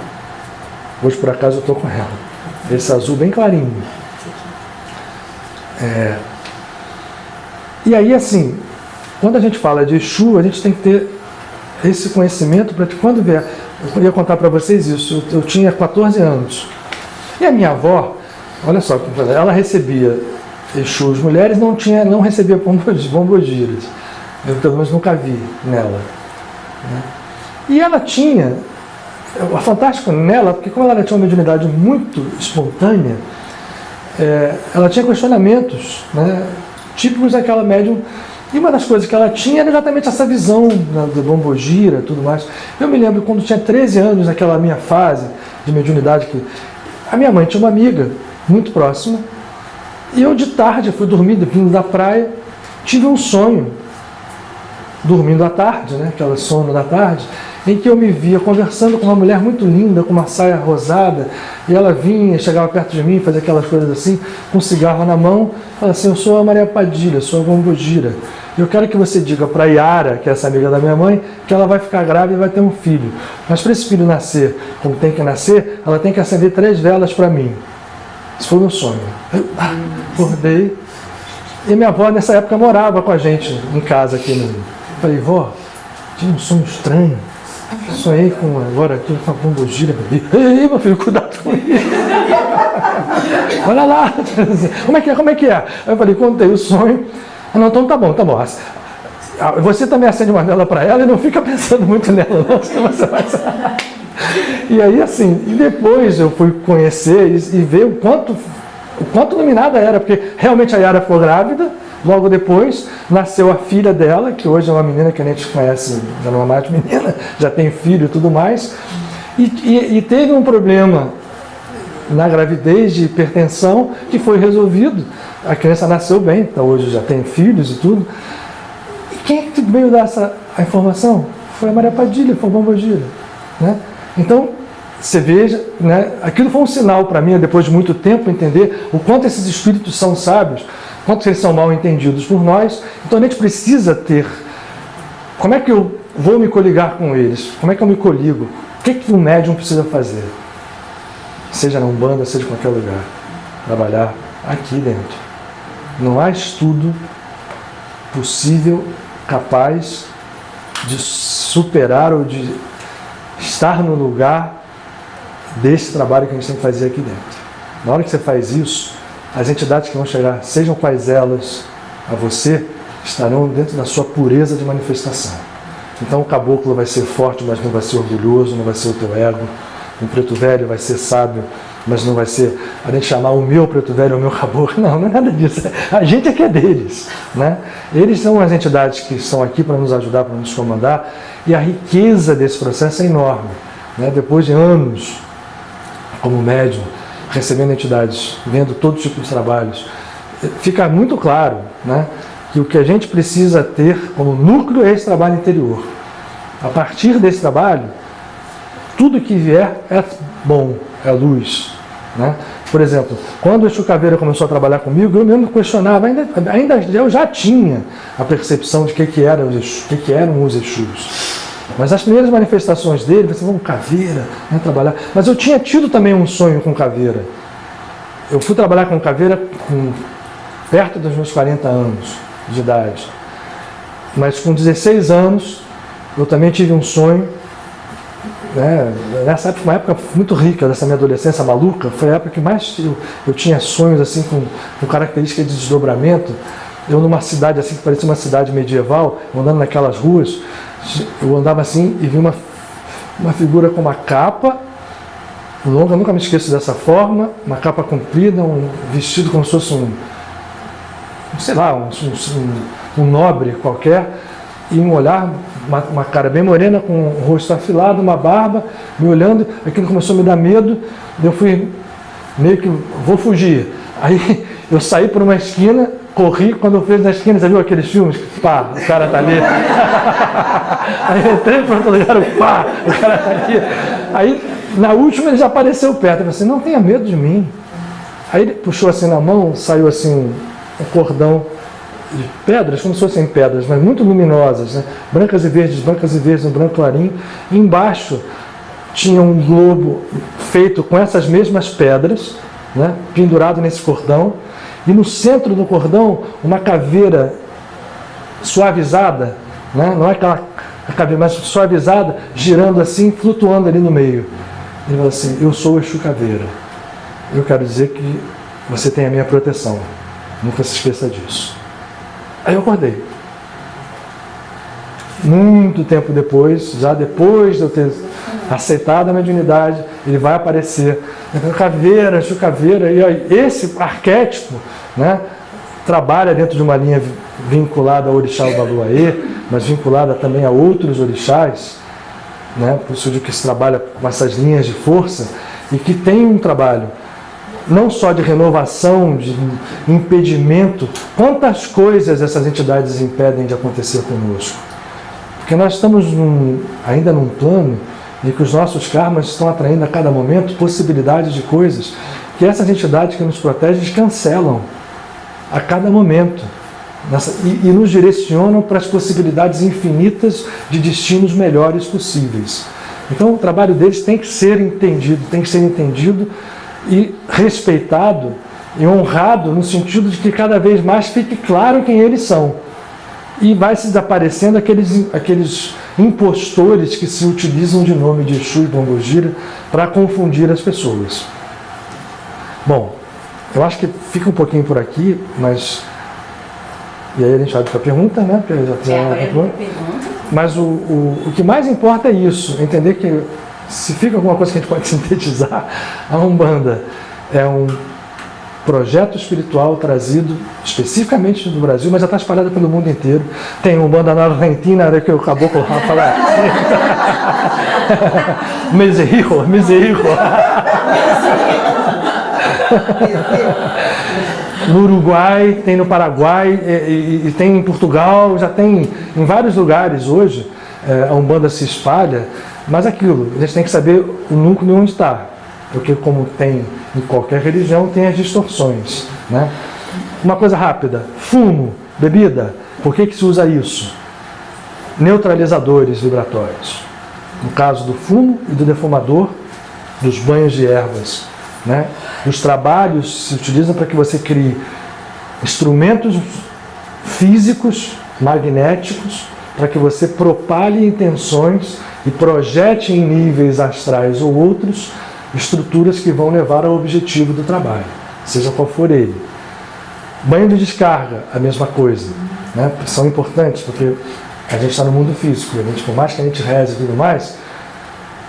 Hoje, por acaso, eu estou com ela. Esse azul bem clarinho. E aí, assim, quando a gente fala de Exu, a gente tem que ter esse conhecimento para que quando vier... Eu ia contar para vocês isso. Eu tinha 14 anos. E a minha avó, olha só, ela recebia Exus mulheres, não recebia bombogiras. Eu pelo menos nunca vi nela. Né? E ela tinha, o fantástico nela, porque como ela tinha uma mediunidade muito espontânea, ela tinha questionamentos, né, típicos daquela médium. E uma das coisas que ela tinha era exatamente essa visão, né, da bombogira e tudo mais. Eu me lembro quando tinha 13 anos, naquela minha fase de mediunidade, que a minha mãe tinha uma amiga muito próxima, e eu de tarde fui dormir, vindo da praia, tive um sonho, dormindo à tarde, né, aquele sono da tarde, em que eu me via conversando com uma mulher muito linda, com uma saia rosada, e ela vinha, chegava perto de mim, fazia aquelas coisas assim, com um cigarro na mão, falava assim: eu sou a Maria Padilha, sou a Bombogira. Eu quero que você diga para a Yara, que é essa amiga da minha mãe, que ela vai ficar grávida e vai ter um filho. Mas para esse filho nascer, como tem que nascer, ela tem que acender 3 velas para mim. Isso foi o meu sonho. Eu acordei. E minha avó, nessa época, morava com a gente em casa aqui no... Falei: vó, tive um sonho estranho. Sonhei com, agora aqui, com a bombogira. Ei, meu filho, cuidado com isso. Olha lá. Como é que é? Aí eu falei, contei o sonho. Não, então tá bom. Você também acende uma vela para ela e não fica pensando muito nela, não, senão você vai... E aí, assim, depois eu fui conhecer e ver o quanto iluminada era, porque realmente a Yara ficou grávida, logo depois nasceu a filha dela, que hoje é uma menina que a gente conhece, já não é mais menina, já tem filho e tudo mais, e teve um problema na gravidez de hipertensão que foi resolvido. A criança nasceu bem, então hoje já tem filhos e tudo. E quem é que veio dar a informação? Foi a Maria Padilha, foi a Bombogira, né? Então, você veja, né, aquilo foi um sinal para mim, depois de muito tempo, entender o quanto esses espíritos são sábios, quanto eles são mal entendidos por nós. Então a gente precisa ter, como é que eu vou me coligar com eles? Como é que eu me coligo? O que o médium precisa fazer? Seja na Umbanda, seja em qualquer lugar. Trabalhar aqui dentro. Não há estudo possível, capaz de superar ou de estar no lugar desse trabalho que a gente tem que fazer aqui dentro. Na hora que você faz isso, as entidades que vão chegar, sejam quais elas a você, estarão dentro da sua pureza de manifestação. Então o caboclo vai ser forte, mas não vai ser orgulhoso, não vai ser o teu ego. O preto velho vai ser sábio, mas não vai ser a gente chamar o meu preto velho, o meu caboclo. Não é nada disso. A gente é que é deles, né? Eles são as entidades que estão aqui para nos ajudar, para nos comandar, e a riqueza desse processo é enorme, né? Depois de anos como médium, recebendo entidades, vendo todo tipo de trabalhos, fica muito claro, né, que o que a gente precisa ter como núcleo é esse trabalho interior. A partir desse trabalho, tudo que vier é bom, é luz, né? Por exemplo, quando o Exu Caveira começou a trabalhar comigo, eu mesmo questionava, ainda eu já tinha a percepção de o que eram os Exus. Mas as primeiras manifestações dele, você vamos Caveira, né, trabalhar. Mas eu tinha tido também um sonho com Caveira. Eu fui trabalhar com Caveira perto dos meus 40 anos de idade. Mas com 16 anos, eu também tive um sonho, né, nessa época, uma época muito rica dessa minha adolescência maluca, foi a época que mais eu tinha sonhos assim com características de desdobramento. Eu numa cidade assim que parecia uma cidade medieval, andando naquelas ruas, eu andava assim e vi uma figura com uma capa longa, nunca me esqueço dessa forma, uma capa comprida, um vestido como se fosse um nobre qualquer, e um olhar, uma cara bem morena, com o rosto afilado, uma barba, me olhando. Aquilo começou a me dar medo, eu fui meio que, vou fugir. Aí eu saí por uma esquina, corri, quando eu fui na esquina, você viu aqueles filmes? Pá, o cara tá ali. Aí eu entrei para outro lugar, pá, o cara tá aqui. Aí, na última, ele já apareceu perto. Eu falei assim, não tenha medo de mim. Aí ele puxou assim na mão, saiu assim um cordão de pedras, como se fossem pedras, mas muito luminosas, né? Brancas e verdes, um branco clarinho. E embaixo tinha um globo feito com essas mesmas pedras, né? Pendurado nesse cordão. E no centro do cordão, uma caveira suavizada, né? Não é aquela caveira, mas suavizada, girando assim, flutuando ali no meio. Ele falou assim, eu sou o Exu Caveira. Eu quero dizer que você tem a minha proteção. Nunca se esqueça disso. Aí eu acordei. Muito tempo depois, já depois de eu ter aceitado a mediunidade, ele vai aparecer. Caveira, Exu Caveira, e aí, esse arquétipo, né, trabalha dentro de uma linha vinculada ao orixá Obaluaê, mas vinculada também a outros orixás, né, por isso de que se trabalha com essas linhas de força, e que tem um trabalho não só de renovação, de impedimento. Quantas coisas essas entidades impedem de acontecer conosco? Porque nós estamos ainda num plano em que os nossos karmas estão atraindo a cada momento possibilidades de coisas que essas entidades que nos protegem cancelam a cada momento e nos direcionam para as possibilidades infinitas de destinos melhores possíveis. Então o trabalho deles tem que ser entendido e respeitado e honrado no sentido de que cada vez mais fique claro quem eles são. E vai se desaparecendo aqueles impostores que se utilizam de nome de Exu e Pombogira para confundir as pessoas. Bom, eu acho que fica um pouquinho por aqui, mas... E aí a gente abre para a pergunta, né? Mas o que mais importa é isso, entender que se fica alguma coisa que a gente pode sintetizar, a Umbanda é um projeto espiritual trazido especificamente do Brasil, mas já está espalhado pelo mundo inteiro. Tem Umbanda na Argentina, que o caboclo lá fala. Miserrico. No Uruguai, tem no Paraguai, e tem em Portugal, já tem em vários lugares hoje. A Umbanda se espalha, mas aquilo, a gente tem que saber o núcleo onde está. Porque como tem em qualquer religião, tem as distorções, né? Uma coisa rápida, fumo, bebida, por que se usa isso? Neutralizadores vibratórios. No caso do fumo e do defumador, dos banhos de ervas, né? Os trabalhos se utilizam para que você crie instrumentos físicos, magnéticos, para que você propale intenções e projete em níveis astrais ou outros estruturas que vão levar ao objetivo do trabalho, seja qual for ele. Banho de descarga, a mesma coisa, né? São importantes porque a gente está no mundo físico, por mais que a gente reze e tudo mais,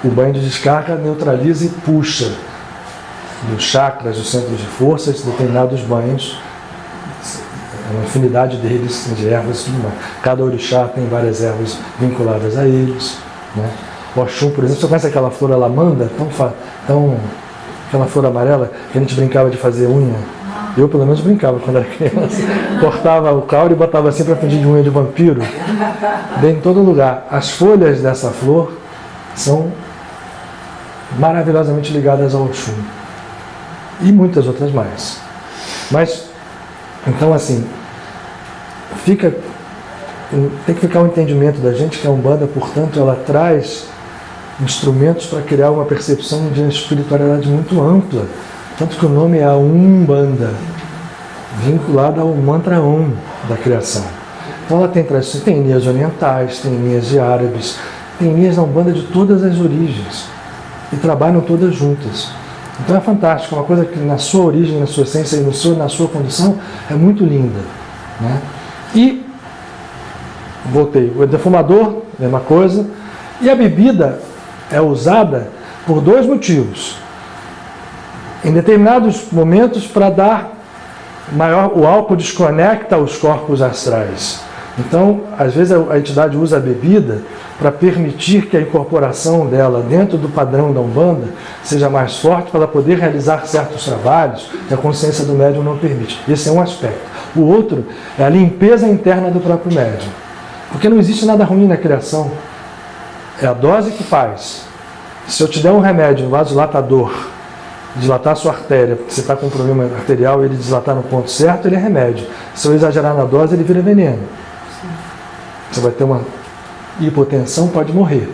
o banho de descarga neutraliza e puxa dos chakras, dos centros de forças, determinados banhos, uma infinidade deles, de ervas e tudo mais. Cada orixá tem várias ervas vinculadas a eles, né? O Oxum, por exemplo, você conhece aquela flor alamanda, aquela flor amarela, que a gente brincava de fazer unha? Eu, pelo menos, brincava quando era criança. Cortava o caule e botava assim para fingir de unha de vampiro. Bem em todo lugar. As folhas dessa flor são maravilhosamente ligadas ao Oxum. E muitas outras mais. Mas, então assim, tem que ficar um entendimento da gente que a Umbanda, portanto, ela traz instrumentos para criar uma percepção de espiritualidade muito ampla. Tanto que o nome é a Umbanda, vinculada ao mantra Om da criação. Então ela tem linhas orientais, tem linhas de árabes, tem linhas da Umbanda de todas as origens. E trabalham todas juntas. Então é fantástico, é uma coisa que na sua origem, na sua essência e na sua condição é muito linda, né? E, voltei, o defumador, mesma coisa, e a bebida é usada por dois motivos. Em determinados momentos, para dar o álcool desconecta os corpos astrais. Então, às vezes a entidade usa a bebida para permitir que a incorporação dela dentro do padrão da Umbanda seja mais forte para ela poder realizar certos trabalhos que a consciência do médium não permite. Esse é um aspecto. O outro é a limpeza interna do próprio médium. Porque não existe nada ruim na criação. É a dose que faz. Se eu te der um remédio, um vasodilatador, dilatar a sua artéria, porque você está com um problema arterial e ele dilatar no ponto certo, ele é remédio. Se eu exagerar na dose, ele vira veneno. Você vai ter uma hipotensão, pode morrer.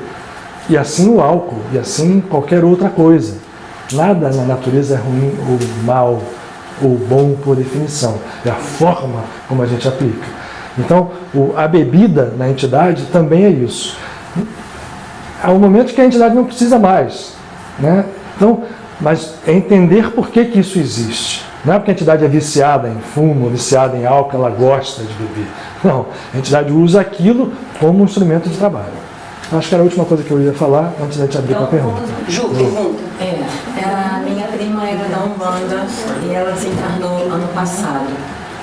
E assim o álcool, e assim qualquer outra coisa. Nada na natureza é ruim ou mal, ou bom por definição. É a forma como a gente aplica. Então, a bebida na entidade também é isso. Há um momento que a entidade não precisa mais, né? Então, mas é entender por que isso existe. Não é porque a entidade é viciada em fumo, viciada em álcool, ela gosta de beber. Não, a entidade usa aquilo como um instrumento de trabalho. Acho que era a última coisa que eu ia falar antes da gente abrir para a pergunta. Ju, pergunta. A minha prima era da Umbanda e ela desencarnou ano passado.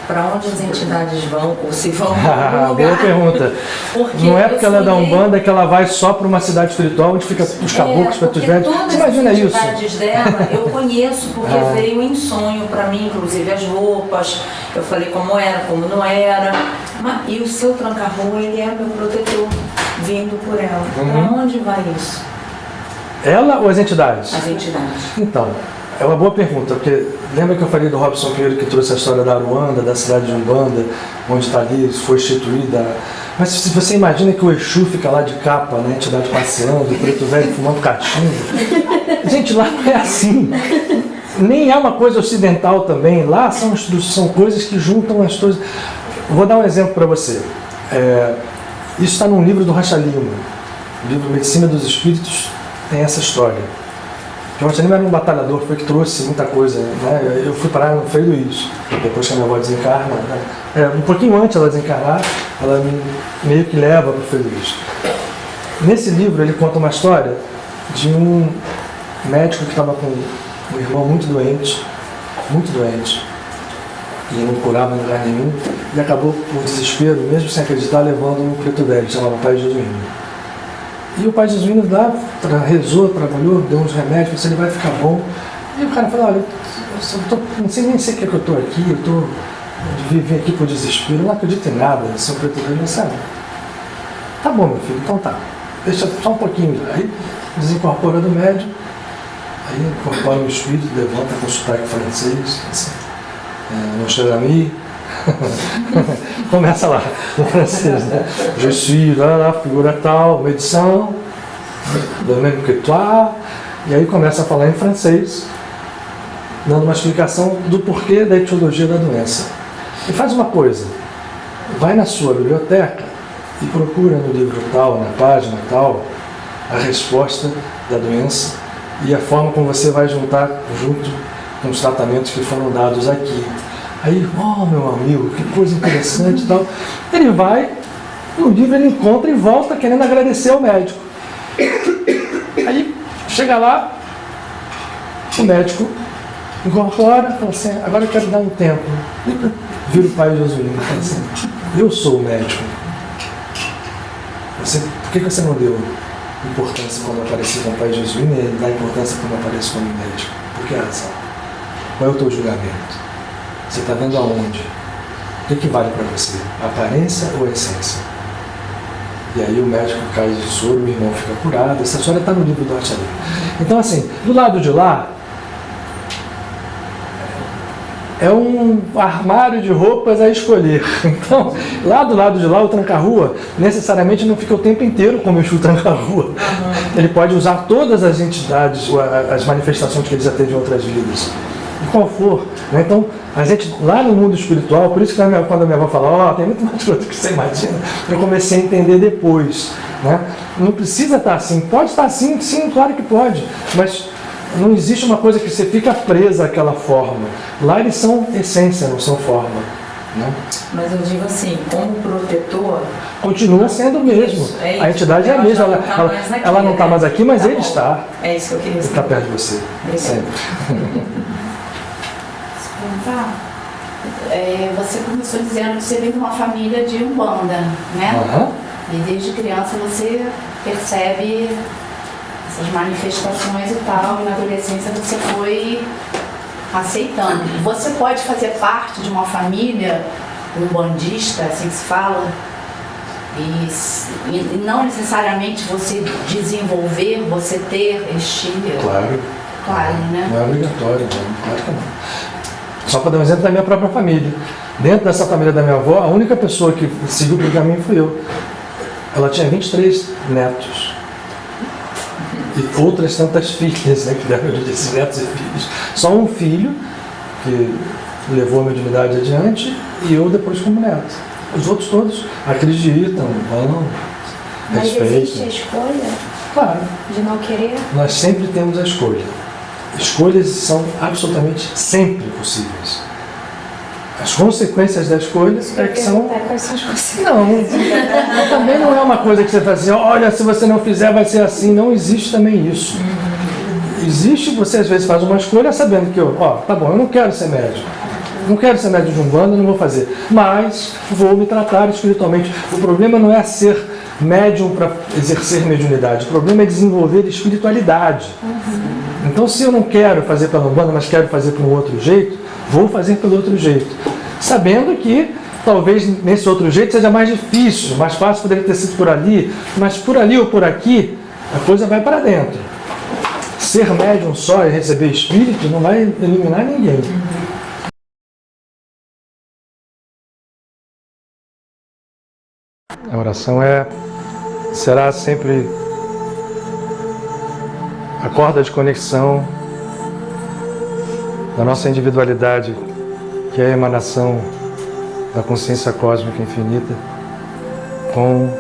Para onde as entidades vão, ou se vão para algum lugar? Boa pergunta. Porque não é porque ela é da Umbanda que ela vai só para uma cidade espiritual onde fica os caboclos para os velhos. Você imagina isso? As entidades dela eu conheço porque veio em sonho para mim, inclusive as roupas. Eu falei como era, como não era. E o seu tranca-rua, ele é meu protetor, vindo por ela. Para onde vai isso? Ela ou as entidades? As entidades. Então, é uma boa pergunta, porque lembra que eu falei do Robson Pinheiro que trouxe a história da Aruanda, da cidade de Umbanda, onde está ali, foi instituída. Mas se você imagina que o Exu fica lá de capa, né, a entidade passeando, o preto velho fumando cachimbo. Gente, lá não é assim. Nem é uma coisa ocidental também. Lá são coisas que juntam as coisas. Vou dar um exemplo para você. Isso está num livro do Rocha Lima. O livro Medicina dos Espíritos tem essa história. O Rocha Lima era um batalhador, foi que trouxe muita coisa, né? Eu fui parar no Frei Luiz, depois que a minha avó desencarna, né? Um pouquinho antes ela desencarnar, ela meio que leva para o Frei Luiz. Nesse livro ele conta uma história de um médico que estava com um irmão muito doente, e não curava em lugar nenhum, e acabou, por desespero, mesmo sem acreditar, levando um preto velho, chamado Pai Jesuíno. E o Pai Jesuíno lá rezou, trabalhou, deu uns remédios, disse, ele vai ficar bom. E o cara falou, olha, não sei nem sei o que eu estou aqui, eu vim aqui por desespero, eu não acredito em nada, seu preto velho não sabe. Tá bom, meu filho, então tá, deixa só um pouquinho. Aí desincorpora do médium, aí incorpora o espírito, levanta com o sotaque francês, assim, mon cher ami, começa lá, no francês, né? Je suis là, figura tal, médecin, de même que toi, e aí começa a falar em francês, dando uma explicação do porquê da etiologia da doença. E faz uma coisa, vai na sua biblioteca e procura no livro tal, na página tal, a resposta da doença e a forma como você vai juntar junto com os tratamentos que foram dados aqui. Aí, meu amigo, que coisa interessante e tal. Ele vai, no livro ele encontra e volta querendo agradecer ao médico. Aí, chega lá, o médico incorpora, fala assim, agora eu quero dar um tempo. Vira o Pai Jesuíno e fala assim, eu sou o médico. Por que você não deu importância quando eu apareci com o Pai Jesuíno e ele dá importância quando eu apareço como médico? Por que razão? Qual é o teu julgamento? Você está vendo aonde? O que vale para você? Aparência ou essência? E aí o médico cai de soro, o irmão fica curado. Essa história está no livro do Rocha Lima. Então assim, do lado de lá, é um armário de roupas a escolher. Então, lá do lado de lá, o tranca-rua, necessariamente não fica o tempo inteiro como o tranca-rua. Ele pode usar todas as entidades, as manifestações que ele já teve em outras vidas. E qual for. Né? Então, a gente, lá no mundo espiritual, por isso que quando a minha avó fala, tem muito mais coisa que você imagina, eu comecei a entender depois. Né? Não precisa estar assim. Pode estar assim, sim, claro que pode. Mas não existe uma coisa que você fica presa àquela forma. Lá eles são essência, não são forma. Né? Mas eu digo assim, como protetor... Continua sendo o mesmo. Isso. A entidade é a mesma. Ela não está mais aqui, mas ele está. É isso que eu queria dizer. Ele está perto de você. Sempre. Você começou dizendo que você vem de uma família de Umbanda, né? E desde criança você percebe essas manifestações e tal, e na adolescência você foi aceitando. Você pode fazer parte de uma família umbandista, assim que se fala, e não necessariamente você desenvolver, você ter este... Claro, né? Não é obrigatório, não. Claro que não. Só para dar um exemplo da minha própria família. Dentro dessa família da minha avó, a única pessoa que seguiu pelo caminho fui eu. Ela tinha 23 netos. E outras tantas filhas, né, que deram esses netos e filhos. Só um filho, que levou a mediunidade adiante, e eu depois como neto. Os outros todos acreditam, vão, respeitam. Mas existe a escolha? Claro. De não querer? Nós sempre temos a escolha. Escolhas são absolutamente sempre possíveis. As consequências da escolha é que são... Quais são as consequências? Não, também não é uma coisa que você faz assim, olha, se você não fizer vai ser assim. Não existe também isso. Existe, você às vezes faz uma escolha sabendo que, tá bom, eu não quero ser médico. Não quero ser médico de Umbanda, não vou fazer. Mas vou me tratar espiritualmente. O problema não é ser médium para exercer mediunidade. O problema é desenvolver espiritualidade. Então, se eu não quero fazer pela Umbanda, mas quero fazer por um outro jeito, vou fazer pelo outro jeito. Sabendo que talvez nesse outro jeito seja mais difícil, mais fácil poderia ter sido por ali, mas por ali ou por aqui, a coisa vai para dentro. Ser médium só e receber espírito não vai eliminar ninguém. A oração será sempre a corda de conexão da nossa individualidade, que é a emanação da consciência cósmica infinita, com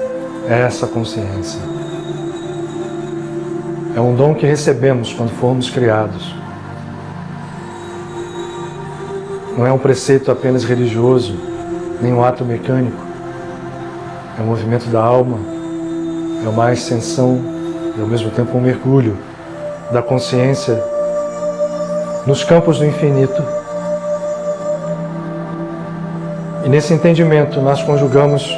essa consciência. É um dom que recebemos quando fomos criados. Não é um preceito apenas religioso, nem um ato mecânico. É um movimento da alma, é uma ascensão e ao mesmo tempo um mergulho da consciência nos campos do infinito. E nesse entendimento nós conjugamos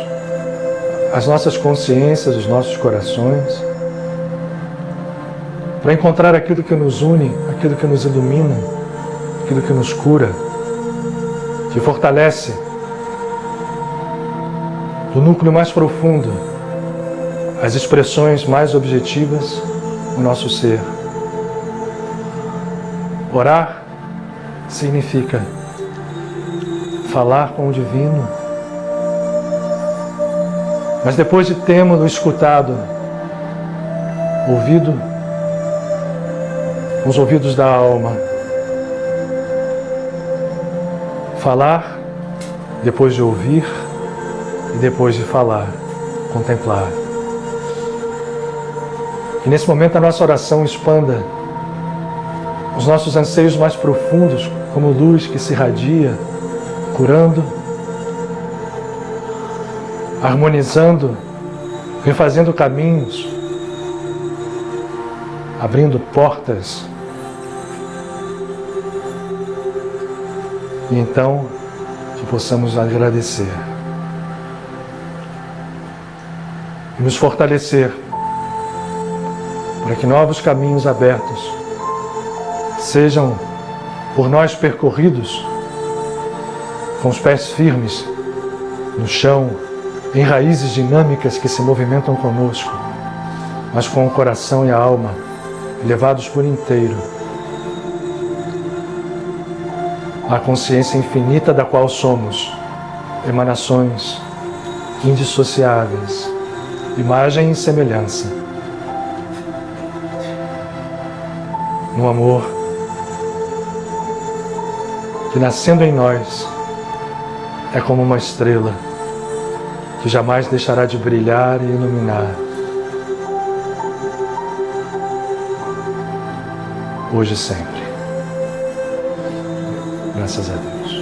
as nossas consciências, os nossos corações, para encontrar aquilo que nos une, aquilo que nos ilumina, aquilo que nos cura, que fortalece do núcleo mais profundo as expressões mais objetivas do nosso ser. Orar significa falar com o divino, mas depois de termos escutado, ouvido com os ouvidos da alma, falar depois de ouvir e depois de falar, contemplar. Que nesse momento a nossa oração expanda os nossos anseios mais profundos como luz que se irradia, curando, harmonizando, refazendo caminhos, abrindo portas. E então que possamos agradecer e nos fortalecer para que novos caminhos abertos sejam por nós percorridos com os pés firmes no chão, em raízes dinâmicas que se movimentam conosco, mas com o coração e a alma levados por inteiro à consciência infinita da qual somos emanações indissociáveis, imagem e semelhança, no amor que, nascendo em nós, é como uma estrela que jamais deixará de brilhar e iluminar, hoje e sempre. Graças a Deus.